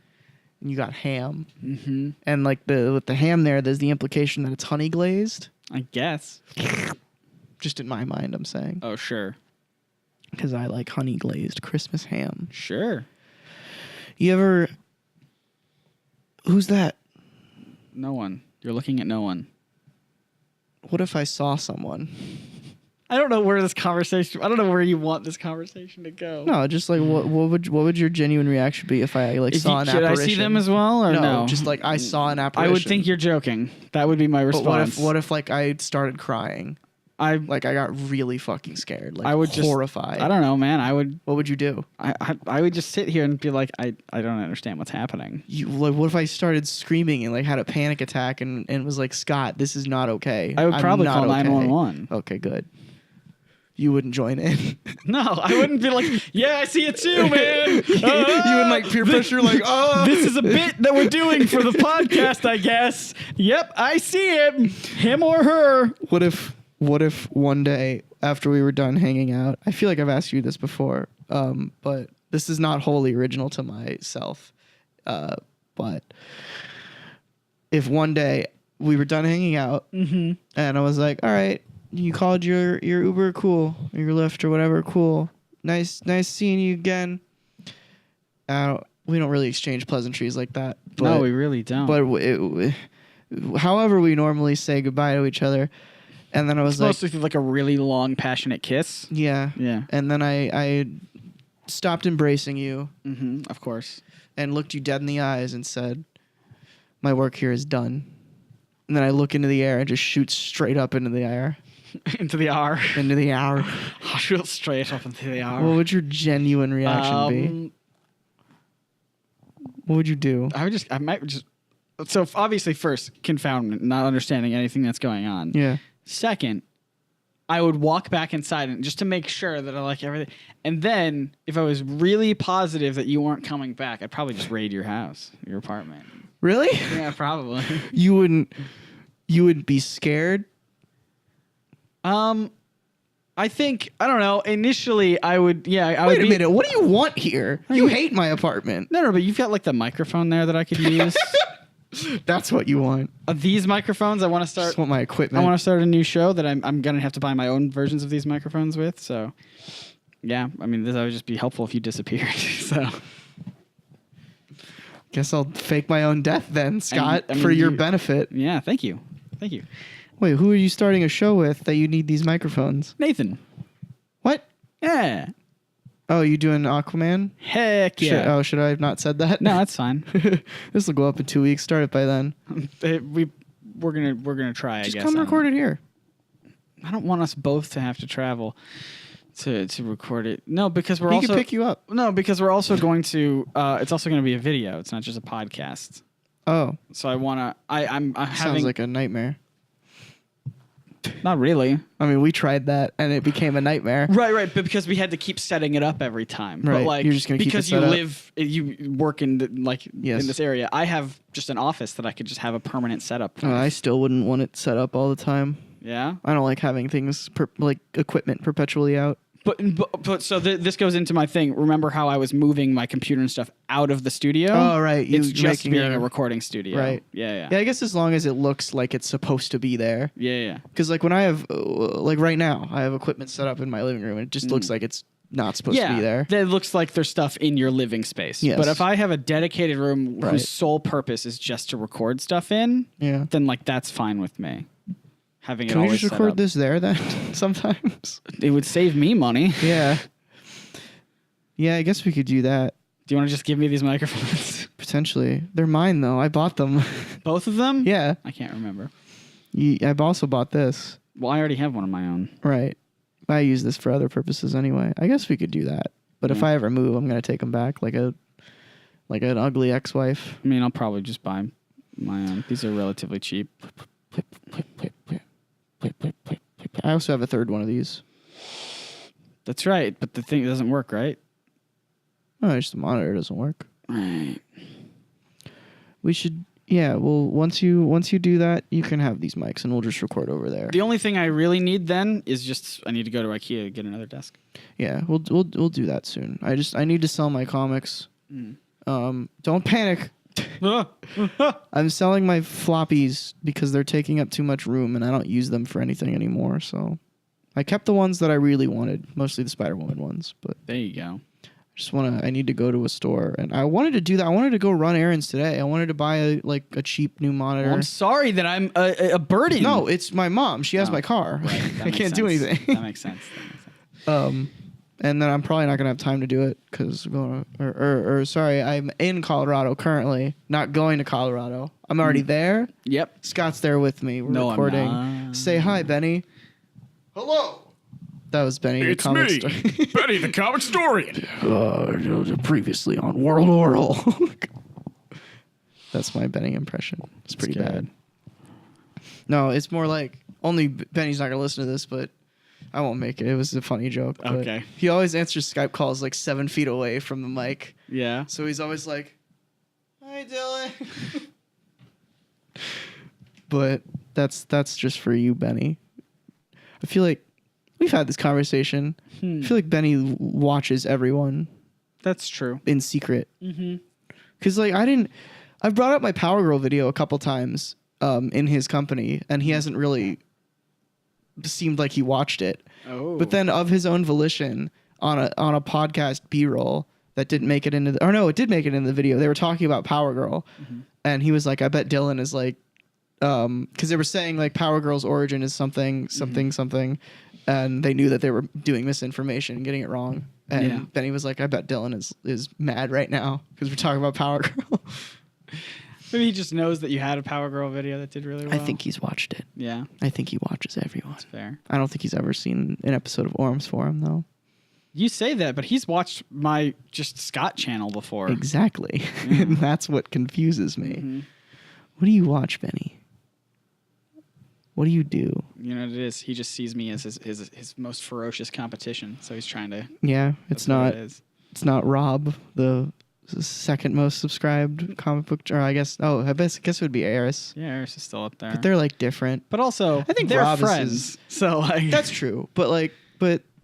And you got ham. Mm-hmm. And like with the ham there's the implication that it's honey glazed. I guess. Just in my mind, I'm saying. Oh, sure. Because I like honey glazed Christmas ham. Sure. You ever... Who's that? No one. You're looking at no one. What if I saw someone? I don't know where you want this conversation to go. No, just like what would your genuine reaction be if I saw an apparition? Should I see them as well or no? Just like I saw an apparition. I would think you're joking. That would be my response. But what if like I started crying? I got really fucking scared. Like I would horrified. I don't know, man. What would you do? I would just sit here and be like, I don't understand what's happening. What if I started screaming and like had a panic attack and was like, Scott, this is not okay. I would probably call 911. Okay, good. You wouldn't join in. No, I wouldn't be like, yeah, I see it too, man. You would like peer pressure, like, oh. This is a bit that we're doing for the podcast, I guess. Yep, I see him or her. What if one day after we were done hanging out, I feel like I've asked you this before, but this is not wholly original to myself. But if one day we were done hanging out and I was like, all right, you called your Uber, cool, or your Lyft or whatever, cool. Nice seeing you again. We don't really exchange pleasantries like that. But, no, we really don't. But however we normally say goodbye to each other. And then I was mostly through like a really long, passionate kiss. Yeah. Yeah. And then I stopped embracing you. Mm-hmm, of course. And looked you dead in the eyes and said, my work here is done. And then I look into the air and just shoot straight up into the air. Into the R. Into the R. I'll shoot straight up into the R. What would your genuine reaction be? What would you do? I might just... So obviously first, confoundment, not understanding anything that's going on. Yeah. Second, I would walk back inside and just to make sure that I like everything. And then if I was really positive that you weren't coming back, I'd probably just raid your house, your apartment. Really? Yeah, probably. You would be scared? I think, I don't know, initially I would, yeah. Wait a minute, what do you want here? You hate my apartment. No, but you've got like the microphone there that I could use. That's what you want. These microphones, I want to start. Just want my equipment. I want to start a new show that I'm going to have to buy my own versions of these microphones with, so. Yeah, I mean, that would just be helpful if you disappeared, so. Guess I'll fake my own death then, Scott, for your benefit. Yeah, thank you. Thank you. Wait, who are you starting a show with that you need these microphones? Nathan. What? Yeah. Oh, you doing Aquaman? Heck yeah. Should I have not said that? No, that's fine. This will go up in 2 weeks. Start it by then. We're gonna try. Just I guess. come record it here. I don't want us both to have to travel to record it. No, because we're he also can pick you up. No, because we're also going to. It's also going to be a video. It's not just a podcast. Oh, so I wanna. I'm having. Sounds like a nightmare. Not really. I mean, we tried that and it became a nightmare. Right. But because we had to keep setting it up every time. Right. But like, you're just gonna because keep it you work in yes. in this area. I have just an office that I could just have a permanent setup. I still wouldn't want it set up all the time. Yeah. I don't like having things like equipment perpetually out. But so this goes into my thing. Remember how I was moving my computer and stuff out of the studio? Oh, right. It's just being a recording studio. Right. Yeah. Yeah, I guess as long as it looks like it's supposed to be there. Yeah. Because like when I have, like right now, I have equipment set up in my living room and it just looks like it's not supposed to be there. It looks like there's stuff in your living space. Yes. But if I have a dedicated room whose sole purpose is just to record stuff in, then like that's fine with me. Having Can we just record this there then? Sometimes it would save me money. Yeah. Yeah, I guess we could do that. Do you want to just give me these microphones? Potentially. They're mine though. I bought them. Both of them? Yeah. I can't remember. I've also bought this. Well, I already have one of my own. Right. I use this for other purposes anyway. I guess we could do that. But if I ever move, I'm gonna take them back like an ugly ex-wife. I mean, I'll probably just buy These are relatively cheap. I also have a third one of these. That's right, but the thing doesn't work, right? No, just the monitor doesn't work. Right. We should, yeah. Well, once you do that, you can have these mics, and we'll just record over there. The only thing I really need then is I need to go to IKEA to get another desk. Yeah, we'll do that soon. I need to sell my comics. Don't panic. I'm selling my floppies because they're taking up too much room, and I don't use them for anything anymore. So, I kept the ones that I really wanted, mostly the Spider-Woman ones. But there you go. I need to go to a store, and I wanted to do that. I wanted to go run errands today. I wanted to buy a cheap new monitor. Well, I'm sorry that I'm a burden. No, it's my mom. She has my car. Right, I can't do anything. That makes sense. And then I'm probably not gonna have time to do it because I'm in Colorado currently, not going to Colorado. I'm already there. Yep. Scott's there with me. We're recording. I'm not. Say hi, Benny. Hello. That was Benny the Comicstorian. Benny the Comicstorian. Previously on World Oral. That's my Benny impression. It's pretty bad. No, it's more like only Benny's not gonna listen to this, but I won't make it. It was a funny joke. Okay. He always answers Skype calls like 7 feet away from the mic. Yeah. So he's always like, "Hi, Dylan." But that's just for you, Benny. I feel like we've had this conversation. I feel like Benny watches everyone That's true. in secret. Because like I've brought up my Power Girl video a couple times in his company, and he hasn't really seemed like he watched it. Oh. But then of his own volition on a podcast B-roll that didn't make it into it did make it in the video. They were talking about Power Girl, and he was like, I bet Dylan is like, because they were saying like Power Girl's origin is something, and they knew that they were doing misinformation and getting it wrong. And Benny was like, I bet Dylan is mad right now because we're talking about Power Girl. Maybe he just knows that you had a Power Girl video that did really well. I think he's watched it. Yeah. I think he watches everyone. That's fair. I don't think he's ever seen an episode of Orms Forum though. You say that, but he's watched my just Scott channel before. Exactly. And that's what confuses me. What do you watch, Benny? What do you do? You know what it is? He just sees me as his most ferocious competition, so he's trying to. Yeah, it's not. It's not Rob, the second most subscribed comic book, or I guess. Oh, I guess it would be Eris. Yeah, Eris is still up there. But they're like different. But also, I think they're Rob friends. So like, that's true. But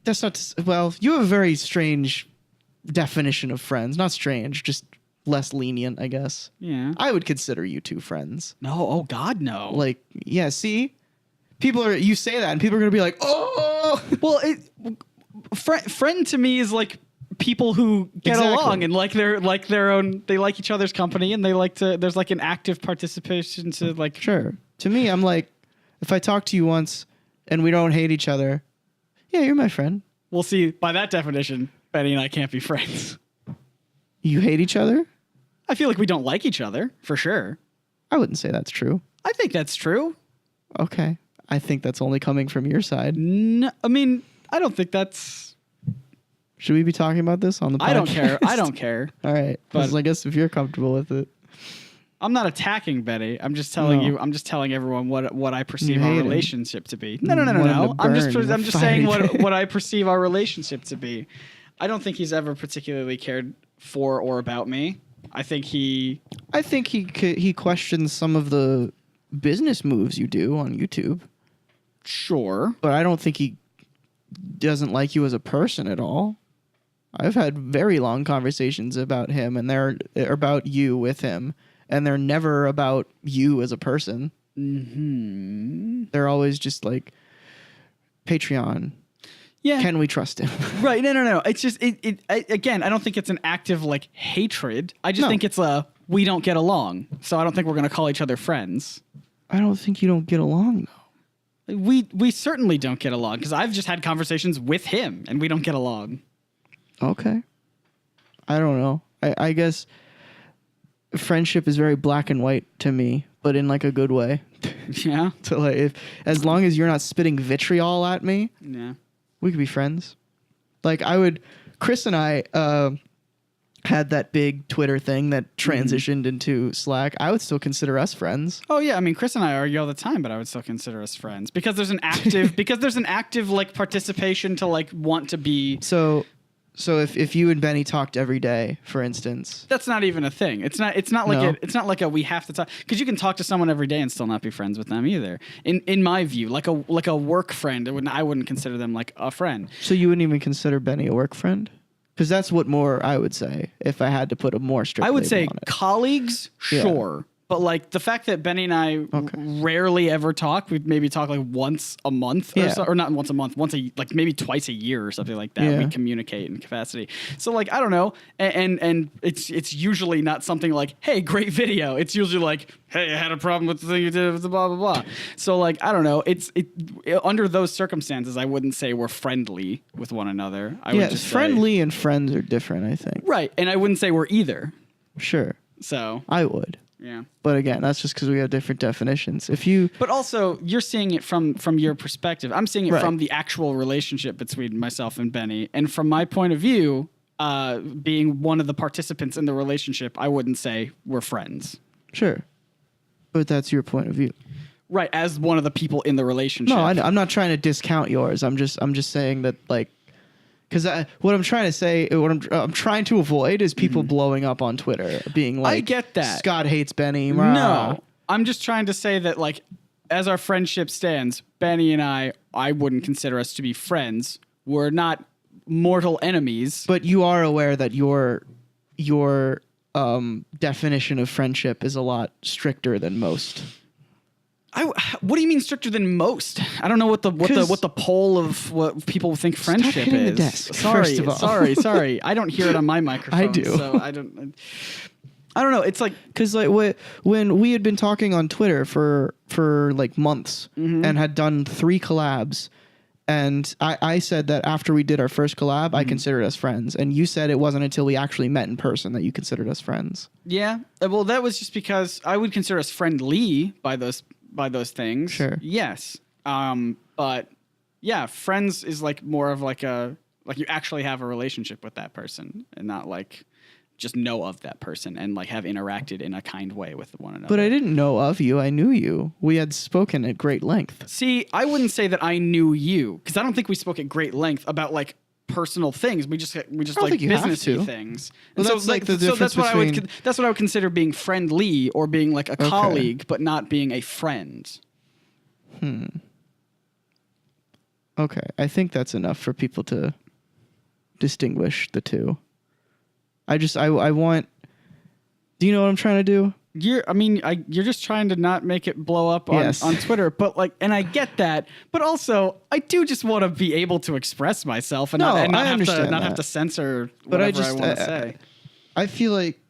that's not. Well, you have a very strange definition of friends. Not strange, just less lenient, I guess. Yeah. I would consider you two friends. No. Oh God, no. Like, yeah. See, you say that, and people are gonna be like, oh. Well, friend to me is like people who get along and they're like their own. They like each other's company, and they like to. There's like an active participation to like. Sure. To me, I'm like, if I talk to you once and we don't hate each other, yeah, you're my friend. We'll see. By that definition, Benny and I can't be friends. You hate each other? I feel like we don't like each other for sure. I wouldn't say that's true. I think that's true. Okay. I think that's only coming from your side. No, I mean, I don't think that's. Should we be talking about this on the podcast? I don't care. I don't care. All right. But I guess if you're comfortable with it. I'm not attacking Betty. I'm just telling you. I'm just telling everyone what I perceive our relationship to be. No. I'm just saying what I perceive our relationship to be. I don't think he's ever particularly cared for or about me. I think he questions some of the business moves you do on YouTube. Sure. But I don't think he doesn't like you as a person at all. I've had very long conversations about him, and they're about you with him, and they're never about you as a person. Mm-hmm. They're always just like, Patreon. Yeah. Can we trust him? Right. No. It's just, again, I don't think it's an active like hatred. I just think it's we don't get along. So I don't think we're going to call each other friends. I don't think you don't get along, though. We certainly don't get along because I've just had conversations with him and we don't get along. Okay. I don't know. I guess friendship is very black and white to me, but in like a good way. Yeah. So like, as long as you're not spitting vitriol at me, we could be friends. Like Chris and I had that big Twitter thing that transitioned into Slack, I would still consider us friends. Oh yeah, I mean Chris and I argue all the time, but I would still consider us friends because there's an active like participation to like want to be. So if you and Benny talked every day, for instance, that's not even a thing. It's not like we have to talk, because you can talk to someone every day and still not be friends with them either. In my view, like a work friend, I wouldn't consider them like a friend. So you wouldn't even consider Benny a work friend? Because that's what more I would say if I had to put a more strict. I would say on it. colleagues, sure. But like the fact that Benny and I rarely ever talk, we maybe talk like once a month or so, or not once a month, like maybe twice a year or something like that. Yeah. We communicate in capacity. So like I don't know, and it's usually not something like, hey, great video. It's usually like, hey, I had a problem with the thing you did with the blah blah blah. So like I don't know. It under those circumstances, I wouldn't say we're friendly with one another. I would just friendly and friends are different, I think. Right, and I wouldn't say we're either. Sure. So I would. Yeah. But again, that's just because we have different definitions. But also, you're seeing it from your perspective. I'm seeing it from the actual relationship between myself and Benny. And from my point of view, being one of the participants in the relationship, I wouldn't say we're friends. Sure. But that's your point of view. Right, as one of the people in the relationship. No, I'm not trying to discount yours. I'm just saying that, like, because what I'm trying to say, what I'm trying to avoid is people blowing up on Twitter, being like, I get that. Scott hates Benny. No, I'm just trying to say that, like, as our friendship stands, Benny and I wouldn't consider us to be friends. We're not mortal enemies. But you are aware that your definition of friendship is a lot stricter than most. What do you mean stricter than most? I don't know what the poll of what people think friendship is. The desk, sorry, first of all. sorry. I don't hear it on my microphone. I do. So I don't know. It's like, because like when we had been talking on Twitter for like months and had done 3 collabs, and I said that after we did our first collab, I considered us friends, and you said it wasn't until we actually met in person that you considered us friends. Yeah, well, that was just because I would consider us friendly by those things. Sure. Yes. But yeah, friends is like more of like you actually have a relationship with that person and not like just know of that person and like have interacted in a kind way with one another. But I didn't know of you. I knew you. We had spoken at great length. See, I wouldn't say that I knew you, because I don't think we spoke at great length about like personal things. We just like businessy things. Well, and that's like the difference that's what I would consider being friendly or being like a colleague, but not being a friend. Okay, I think that's enough for people to distinguish the two. I want. Do you know what I'm trying to do? You're just trying to not make it blow up on Twitter, but like, and I get that, but also I do just want to be able to express myself and not have to censor whatever I want to say. I feel like,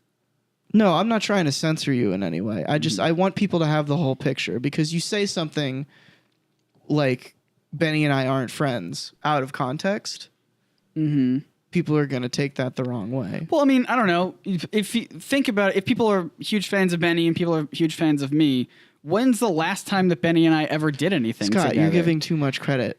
no, I'm not trying to censor you in any way. I want people to have the whole picture, because you say something like Benny and I aren't friends out of context. People are going to take that the wrong way. Well, I mean, I don't know. If you think about it, if people are huge fans of Benny and people are huge fans of me, when's the last time that Benny and I ever did anything Scott, together? You're giving too much credit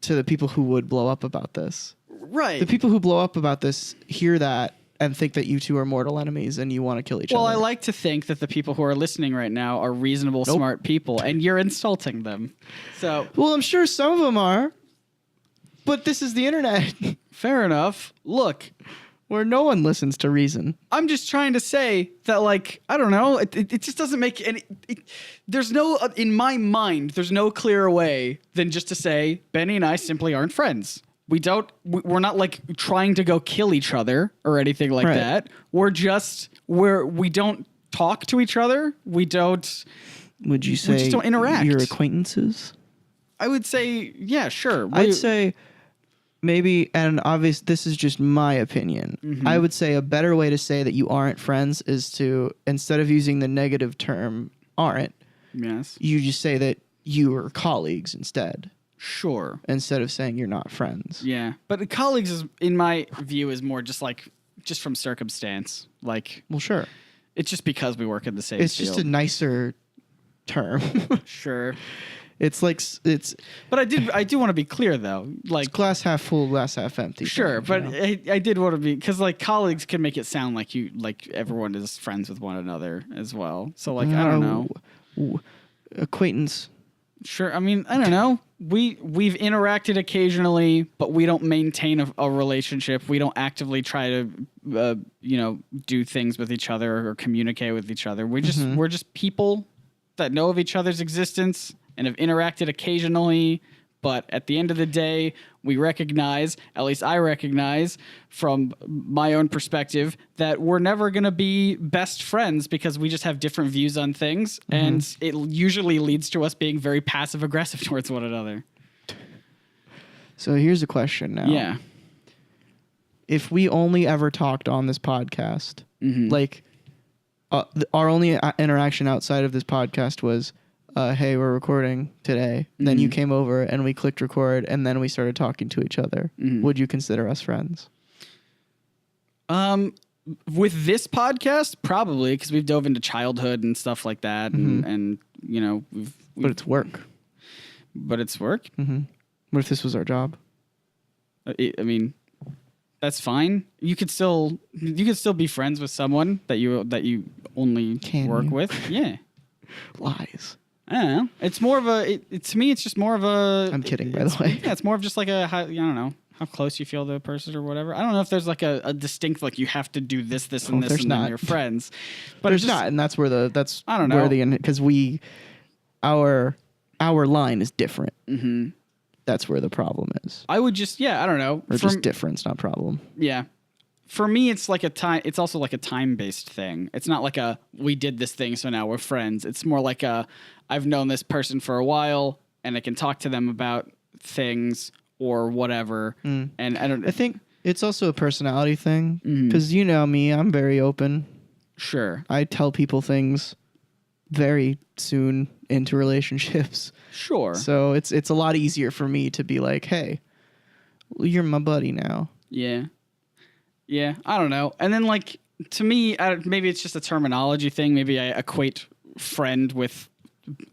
to the people who would blow up about this. Right. The people who blow up about this hear that and think that you two are mortal enemies and you want to kill each other. Well, I like to think that the people who are listening right now are reasonable, smart people, and you're insulting them. So, well, I'm sure some of them are, but this is the internet. Fair enough. Look, where no one listens to reason. I'm just trying to say that, like, I don't know. It just doesn't make any. There's no, in my mind, there's no clearer way than just to say Benny and I simply aren't friends. We're not like trying to go kill each other or anything like that. We don't talk to each other. We don't. Would you say we just don't interact? Your acquaintances? I would say, yeah, sure. I'd say maybe, and obvious, this is just my opinion. I would say a better way to say that you aren't friends is to, instead of using the negative term aren't, you just say that you are colleagues instead. Sure. Instead of saying you're not friends. Yeah. But colleagues is, in my view, is more just from circumstance. Like, well, sure. It's just because we work in the same field. It's just a nicer term. Sure. It's like it's. But I do want to be clear though, like glass half full, glass half empty. Sure, thing, but you know? I did want to be because like colleagues can make it sound like everyone is friends with one another as well. So like I don't know, acquaintance. Sure, I mean I don't know. We've interacted occasionally, but we don't maintain a relationship. We don't actively try to do things with each other or communicate with each other. We're just people that know of each other's existence and have interacted occasionally, but at the end of the day, we recognize, at least I recognize from my own perspective, that we're never going to be best friends because we just have different views on things, and it usually leads to us being very passive-aggressive towards one another. So here's a question now. Yeah. If we only ever talked on this podcast, like our only interaction outside of this podcast was, hey, we're recording today. Then you came over and we clicked record and then we started talking to each other. Would you consider us friends? With this podcast, probably, because we've dove into childhood and stuff like that. And you know, but it's work. But it's work? What if this was our job? I mean, that's fine. You could still be friends with someone that you only work with. Yeah. Lies. I don't know. It's more of a. To me, it's just more of a. I'm kidding, by the way. Yeah, it's more of just like I don't know how close you feel to a person or whatever. I don't know if there's like a distinct like you have to do this, and this, and then you're friends. But there's not, and that's where I don't know because our line is different. That's where the problem is. I would just I don't know. Or just difference, not problem. Yeah. For me, it's like it's also like a time-based thing. It's not like we did this thing, so now we're friends. It's more like I've known this person for a while, and I can talk to them about things or whatever. And I think it's also a personality thing, because you know me, I'm very open. Sure. I tell people things very soon into relationships. Sure. So it's a lot easier for me to be like, hey, you're my buddy now. Yeah. Yeah, I don't know. And then, like, to me, maybe it's just a terminology thing. Maybe I equate friend with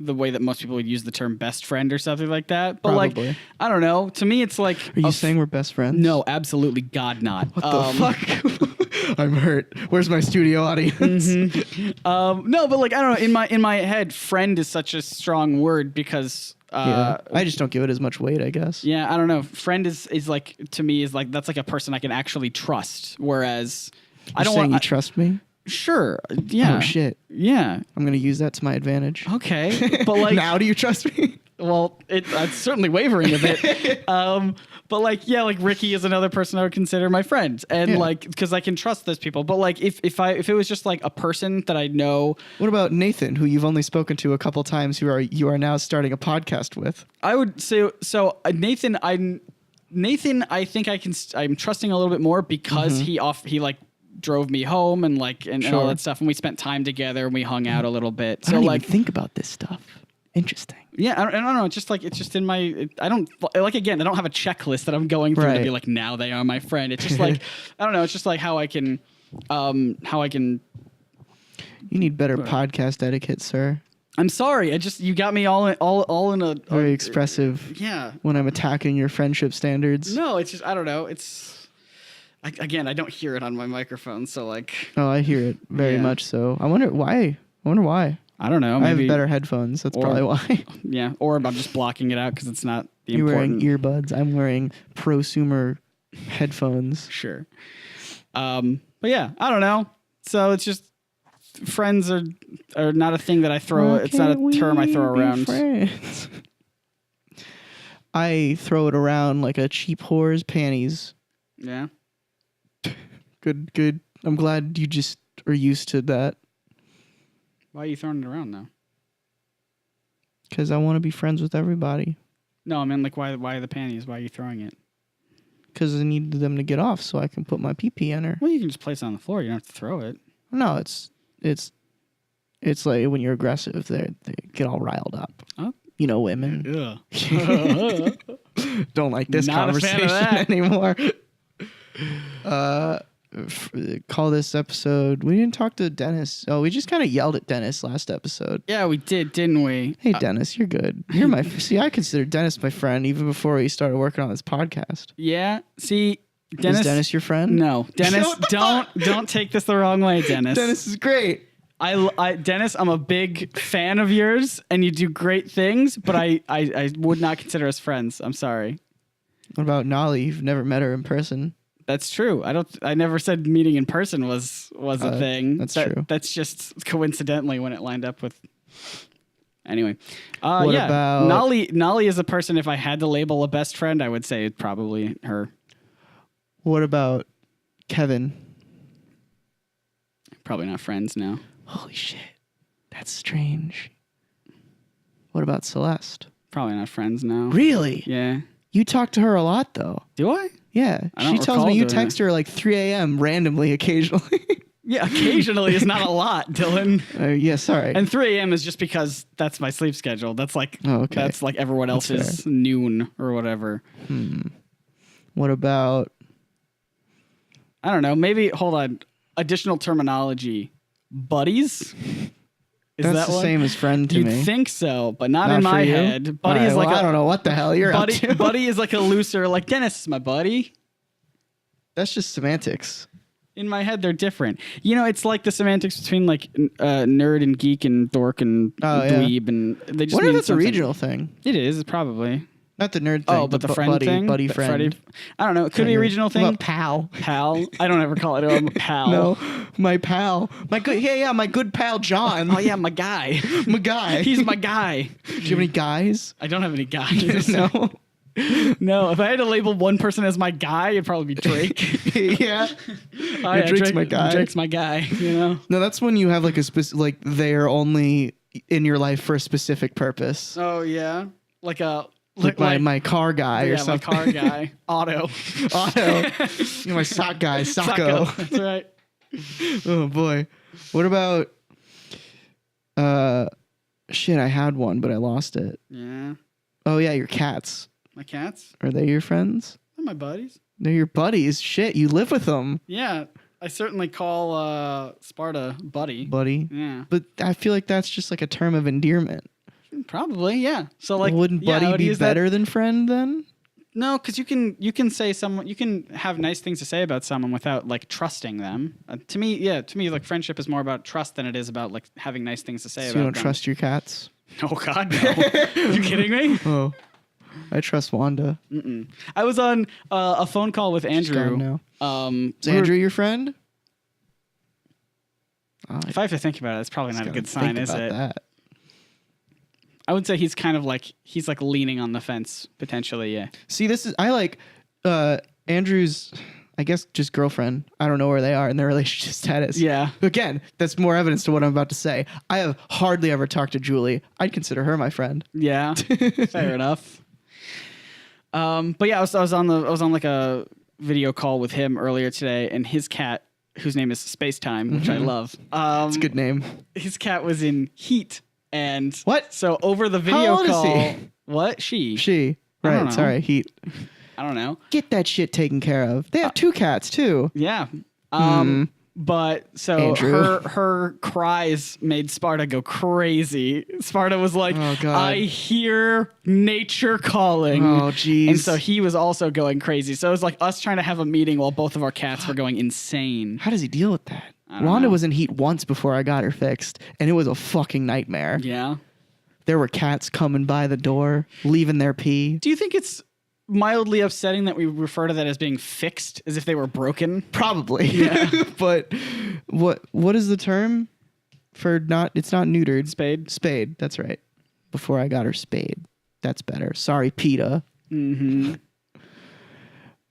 the way that most people would use the term best friend or something like that. But, probably. like, I don't know. To me, it's like... Are you saying we're best friends? No, absolutely God not. What the fuck? I'm hurt. Where's my studio audience? No, but, like, I don't know. In my head, friend is such a strong word because... I just don't give it as much weight, I guess. Yeah, I don't know. Friend is like, to me, is like, that's like a person I can actually trust. Whereas I don't want you trust me. Sure. Yeah. Oh shit. Yeah. I'm gonna use that to my advantage. Okay. But like, now do you trust me? Well, it's certainly wavering a bit. But like, yeah, like Ricky is another person I would consider my friend, and like, because I can trust those people. But like, if it was just like a person that I know. What about Nathan, who you've only spoken to a couple times, you are now starting a podcast with? I would say so. Nathan, I think I'm trusting a little bit more because he like drove me home and like and all that stuff, and we spent time together and we hung out a little bit. So I don't like, even think about this stuff. Interesting. Yeah, I don't know. It's just in my. I don't like. Again, I don't have a checklist that I'm going through to be like, now they are my friend. It's just like I don't know. It's just like how I can. You need better podcast etiquette, sir. I'm sorry. You got me all in a very expressive. Yeah. When I'm attacking your friendship standards. No, it's just I don't know. It's again, I don't hear it on my microphone, so like. Oh, I hear it very much so. I wonder why. I don't know. Maybe, I have better headphones. That's probably why. Yeah, or I'm just blocking it out because it's not the You're important. You're wearing earbuds. I'm wearing prosumer headphones. Sure. But yeah, I don't know. So it's just friends are not a thing that I throw. It's not a term I throw around. Friends? I throw it around like a cheap whore's panties. Yeah. Good. I'm glad you just are used to that. Why are you throwing it around now? Because I want to be friends with everybody. No, I mean, like, why the panties? Why are you throwing it? Because I need them to get off so I can put my pee-pee in her. Well, you can just place it on the floor. You don't have to throw it. No, it's like when you're aggressive, they get all riled up. Oh. You know, women. Yeah. Don't like this Not conversation a fan of that. anymore. call this episode. We didn't talk to Dennis. Oh, we just kind of yelled at Dennis last episode. Yeah, we did, didn't we? Hey, Dennis, you're good. You're my. See, I consider Dennis my friend even before we started working on this podcast. Yeah. See, Dennis. Is Dennis your friend? No, Dennis. don't take this the wrong way, Dennis. Dennis is great. Dennis, I'm a big fan of yours, and you do great things. But I would not consider us friends. I'm sorry. What about Nolly? You've never met her in person. That's true. I never said meeting in person was a thing. That's true. That's just coincidentally when it lined up with. Anyway, what about Nolly is a person. If I had to label a best friend, I would say it's probably her. What about Kevin? Probably not friends now. Holy shit, that's strange. What about Celeste? Probably not friends now. Really? Yeah. You talk to her a lot though. Do I? Yeah, she tells me you text her like 3 a.m. randomly occasionally. Yeah, occasionally is not a lot, Dylan. Yeah, sorry. And 3 a.m. is just because that's my sleep schedule. That's like that's like everyone else's noon or whatever. What about? I don't know. Maybe hold on. Additional terminology. Buddies. Is That's that the one? same as friend to You'd me. think so, but not in for my you? head. Buddy All is right, like I don't know what the hell you're up to. Buddy is like a looser. Like Dennis is my buddy. That's just semantics. In my head, they're different. You know, it's like the semantics between like nerd and geek and dork and dweeb, and they just. What mean if it's a something. regional thing? It is probably. Not the nerd thing. Oh, but the friend thing, buddy friend. I don't know. It could be a regional thing. What about pal? Pal. I don't ever call it a pal. No, my pal. My good. Yeah, my good pal John. Oh yeah, my guy. My guy. He's my guy. Do you have any guys? I don't have any guys. No. No, if I had to label one person as my guy, it'd probably be Drake. Yeah. Drake's my guy. Drake's my guy. You know. No, that's when you have like a like they're only in your life for a specific purpose. Oh yeah, like a. Like my car guy or something. My car guy. Otto. You're my sock guy, Socko. That's right. Oh boy. What about shit, I had one, but I lost it. Yeah. Oh yeah, your cats. My cats? Are they your friends? They're my buddies. They're your buddies. Shit, you live with them. Yeah. I certainly call Sparta buddy. Buddy. Yeah. But I feel like that's just like a term of endearment. Probably, yeah. So like, wouldn't buddy be better than friend then? No, because you can say someone, you can have nice things to say about someone without like trusting them. To me, like friendship is more about trust than it is about like having nice things to say So about you don't them. trust your cats? Oh God, no! Are you kidding me? Oh, I trust Wanda. I was on a phone call with Andrew. Now. Is Andrew your friend? If I have to think about it, it's probably not a good sign, is it? That. I would say he's kind of like he's like leaning on the fence potentially. Yeah. See, I like Andrew's, I guess, just girlfriend. I don't know where they are in their relationship status. Yeah. Again, that's more evidence to what I'm about to say. I have hardly ever talked to Julie. I'd consider her my friend. Yeah. Fair enough. But yeah, I was on like a video call with him earlier today, and his cat, whose name is Spacetime, which I love. It's a good name. His cat was in heat. And what? So over the video How old call, is he? What? She. Right. Sorry. Heat. I don't know. Get that shit taken care of. They have 2 cats too. Yeah. But so Andrew. her cries made Sparta go crazy. Sparta was like, oh, God. I hear nature calling. Oh, jeez. And so he was also going crazy. So it was like us trying to have a meeting while both of our cats were going insane. How does he deal with that? Wanda was in heat once before I got her fixed, and it was a fucking nightmare. Yeah. There were cats coming by the door, leaving their pee. Do you think it's mildly upsetting that we refer to that as being fixed, as if they were broken? Probably. Yeah. But what is the term for not? It's not neutered. Spayed. Spayed. That's right. Before I got her spayed. That's better. Sorry, PETA. Mm-hmm.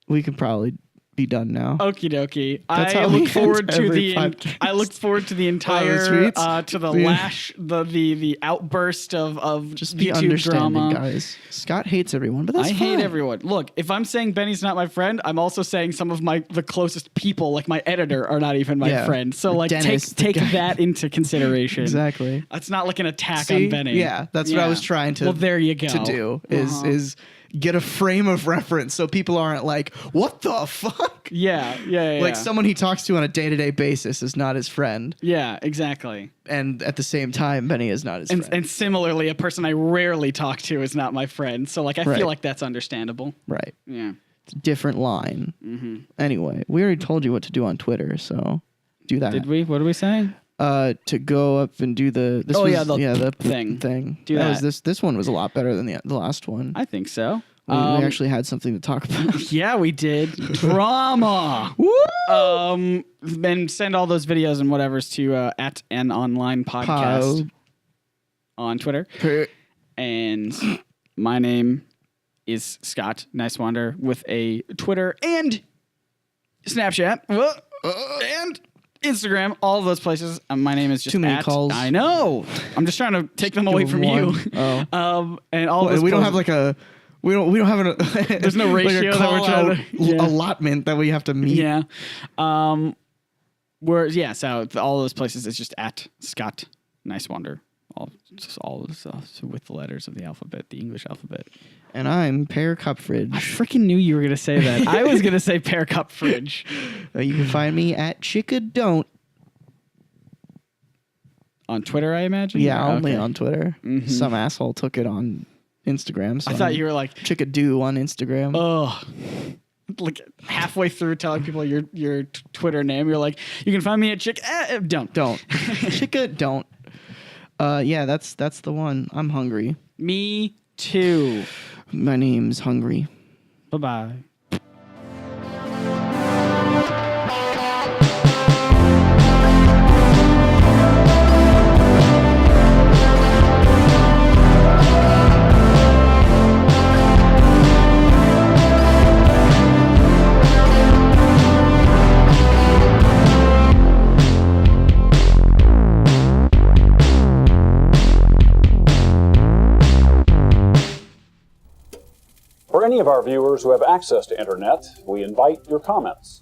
We can probably be done now. Okie dokie. That's I how look we forward end to every the podcast. I look forward to the entire to the lash the outburst of just be YouTube understanding, drama. guys. Scott hates everyone, but that's I fine. hate everyone. Look, if I'm saying Benny's not my friend, I'm also saying some of the closest people, like my editor, are not even my friend. So like Dennis, take that into consideration. Exactly. It's not like an attack on Benny. Yeah, that's what I was trying to. Well, there you go. To do is get a frame of reference so people aren't like, what the fuck? Yeah. Like someone he talks to on a day-to-day basis is not his friend. Yeah, exactly. And at the same time, Benny is not his friend. And similarly, a person I rarely talk to is not my friend. So like I feel like that's understandable. Right. Yeah. It's a different line. Mm-hmm. Anyway, we already told you what to do on Twitter, so do that. Did we? What did we say? To go up and do the the thing. Do that. This one was a lot better than the last one. I think so. We actually had something to talk about. Yeah, we did. Drama. Woo! And send all those videos and whatever's to at an online podcast on Twitter. And my name is Scott Nicewander with a Twitter and Snapchat and Instagram, all of those places. My name is just too many calls. I know. I'm just trying to take them away from you. Oh. And all those we don't have like a we don't have a there's no ratio like that we're trying to allotment that we have to meet. Yeah. So all those places is just at Scott Nicewander. All the stuff with the letters of the alphabet, the English alphabet. And I'm Pear Cup Fridge. I freaking knew you were going to say that. I was going to say Pear Cup Fridge. You can find me at Chickadon't. On Twitter, I imagine? Yeah, only on Twitter. Mm-hmm. Some asshole took it on Instagram. So I thought you were like... Chickadoo on Instagram. Oh. Like halfway through telling people your Twitter name, you're like, you can find me at Don't. Chickadon't. Yeah, that's the one. I'm hungry. Me too. My name's Hungry. Bye-bye. For any of our viewers who have access to internet, we invite your comments.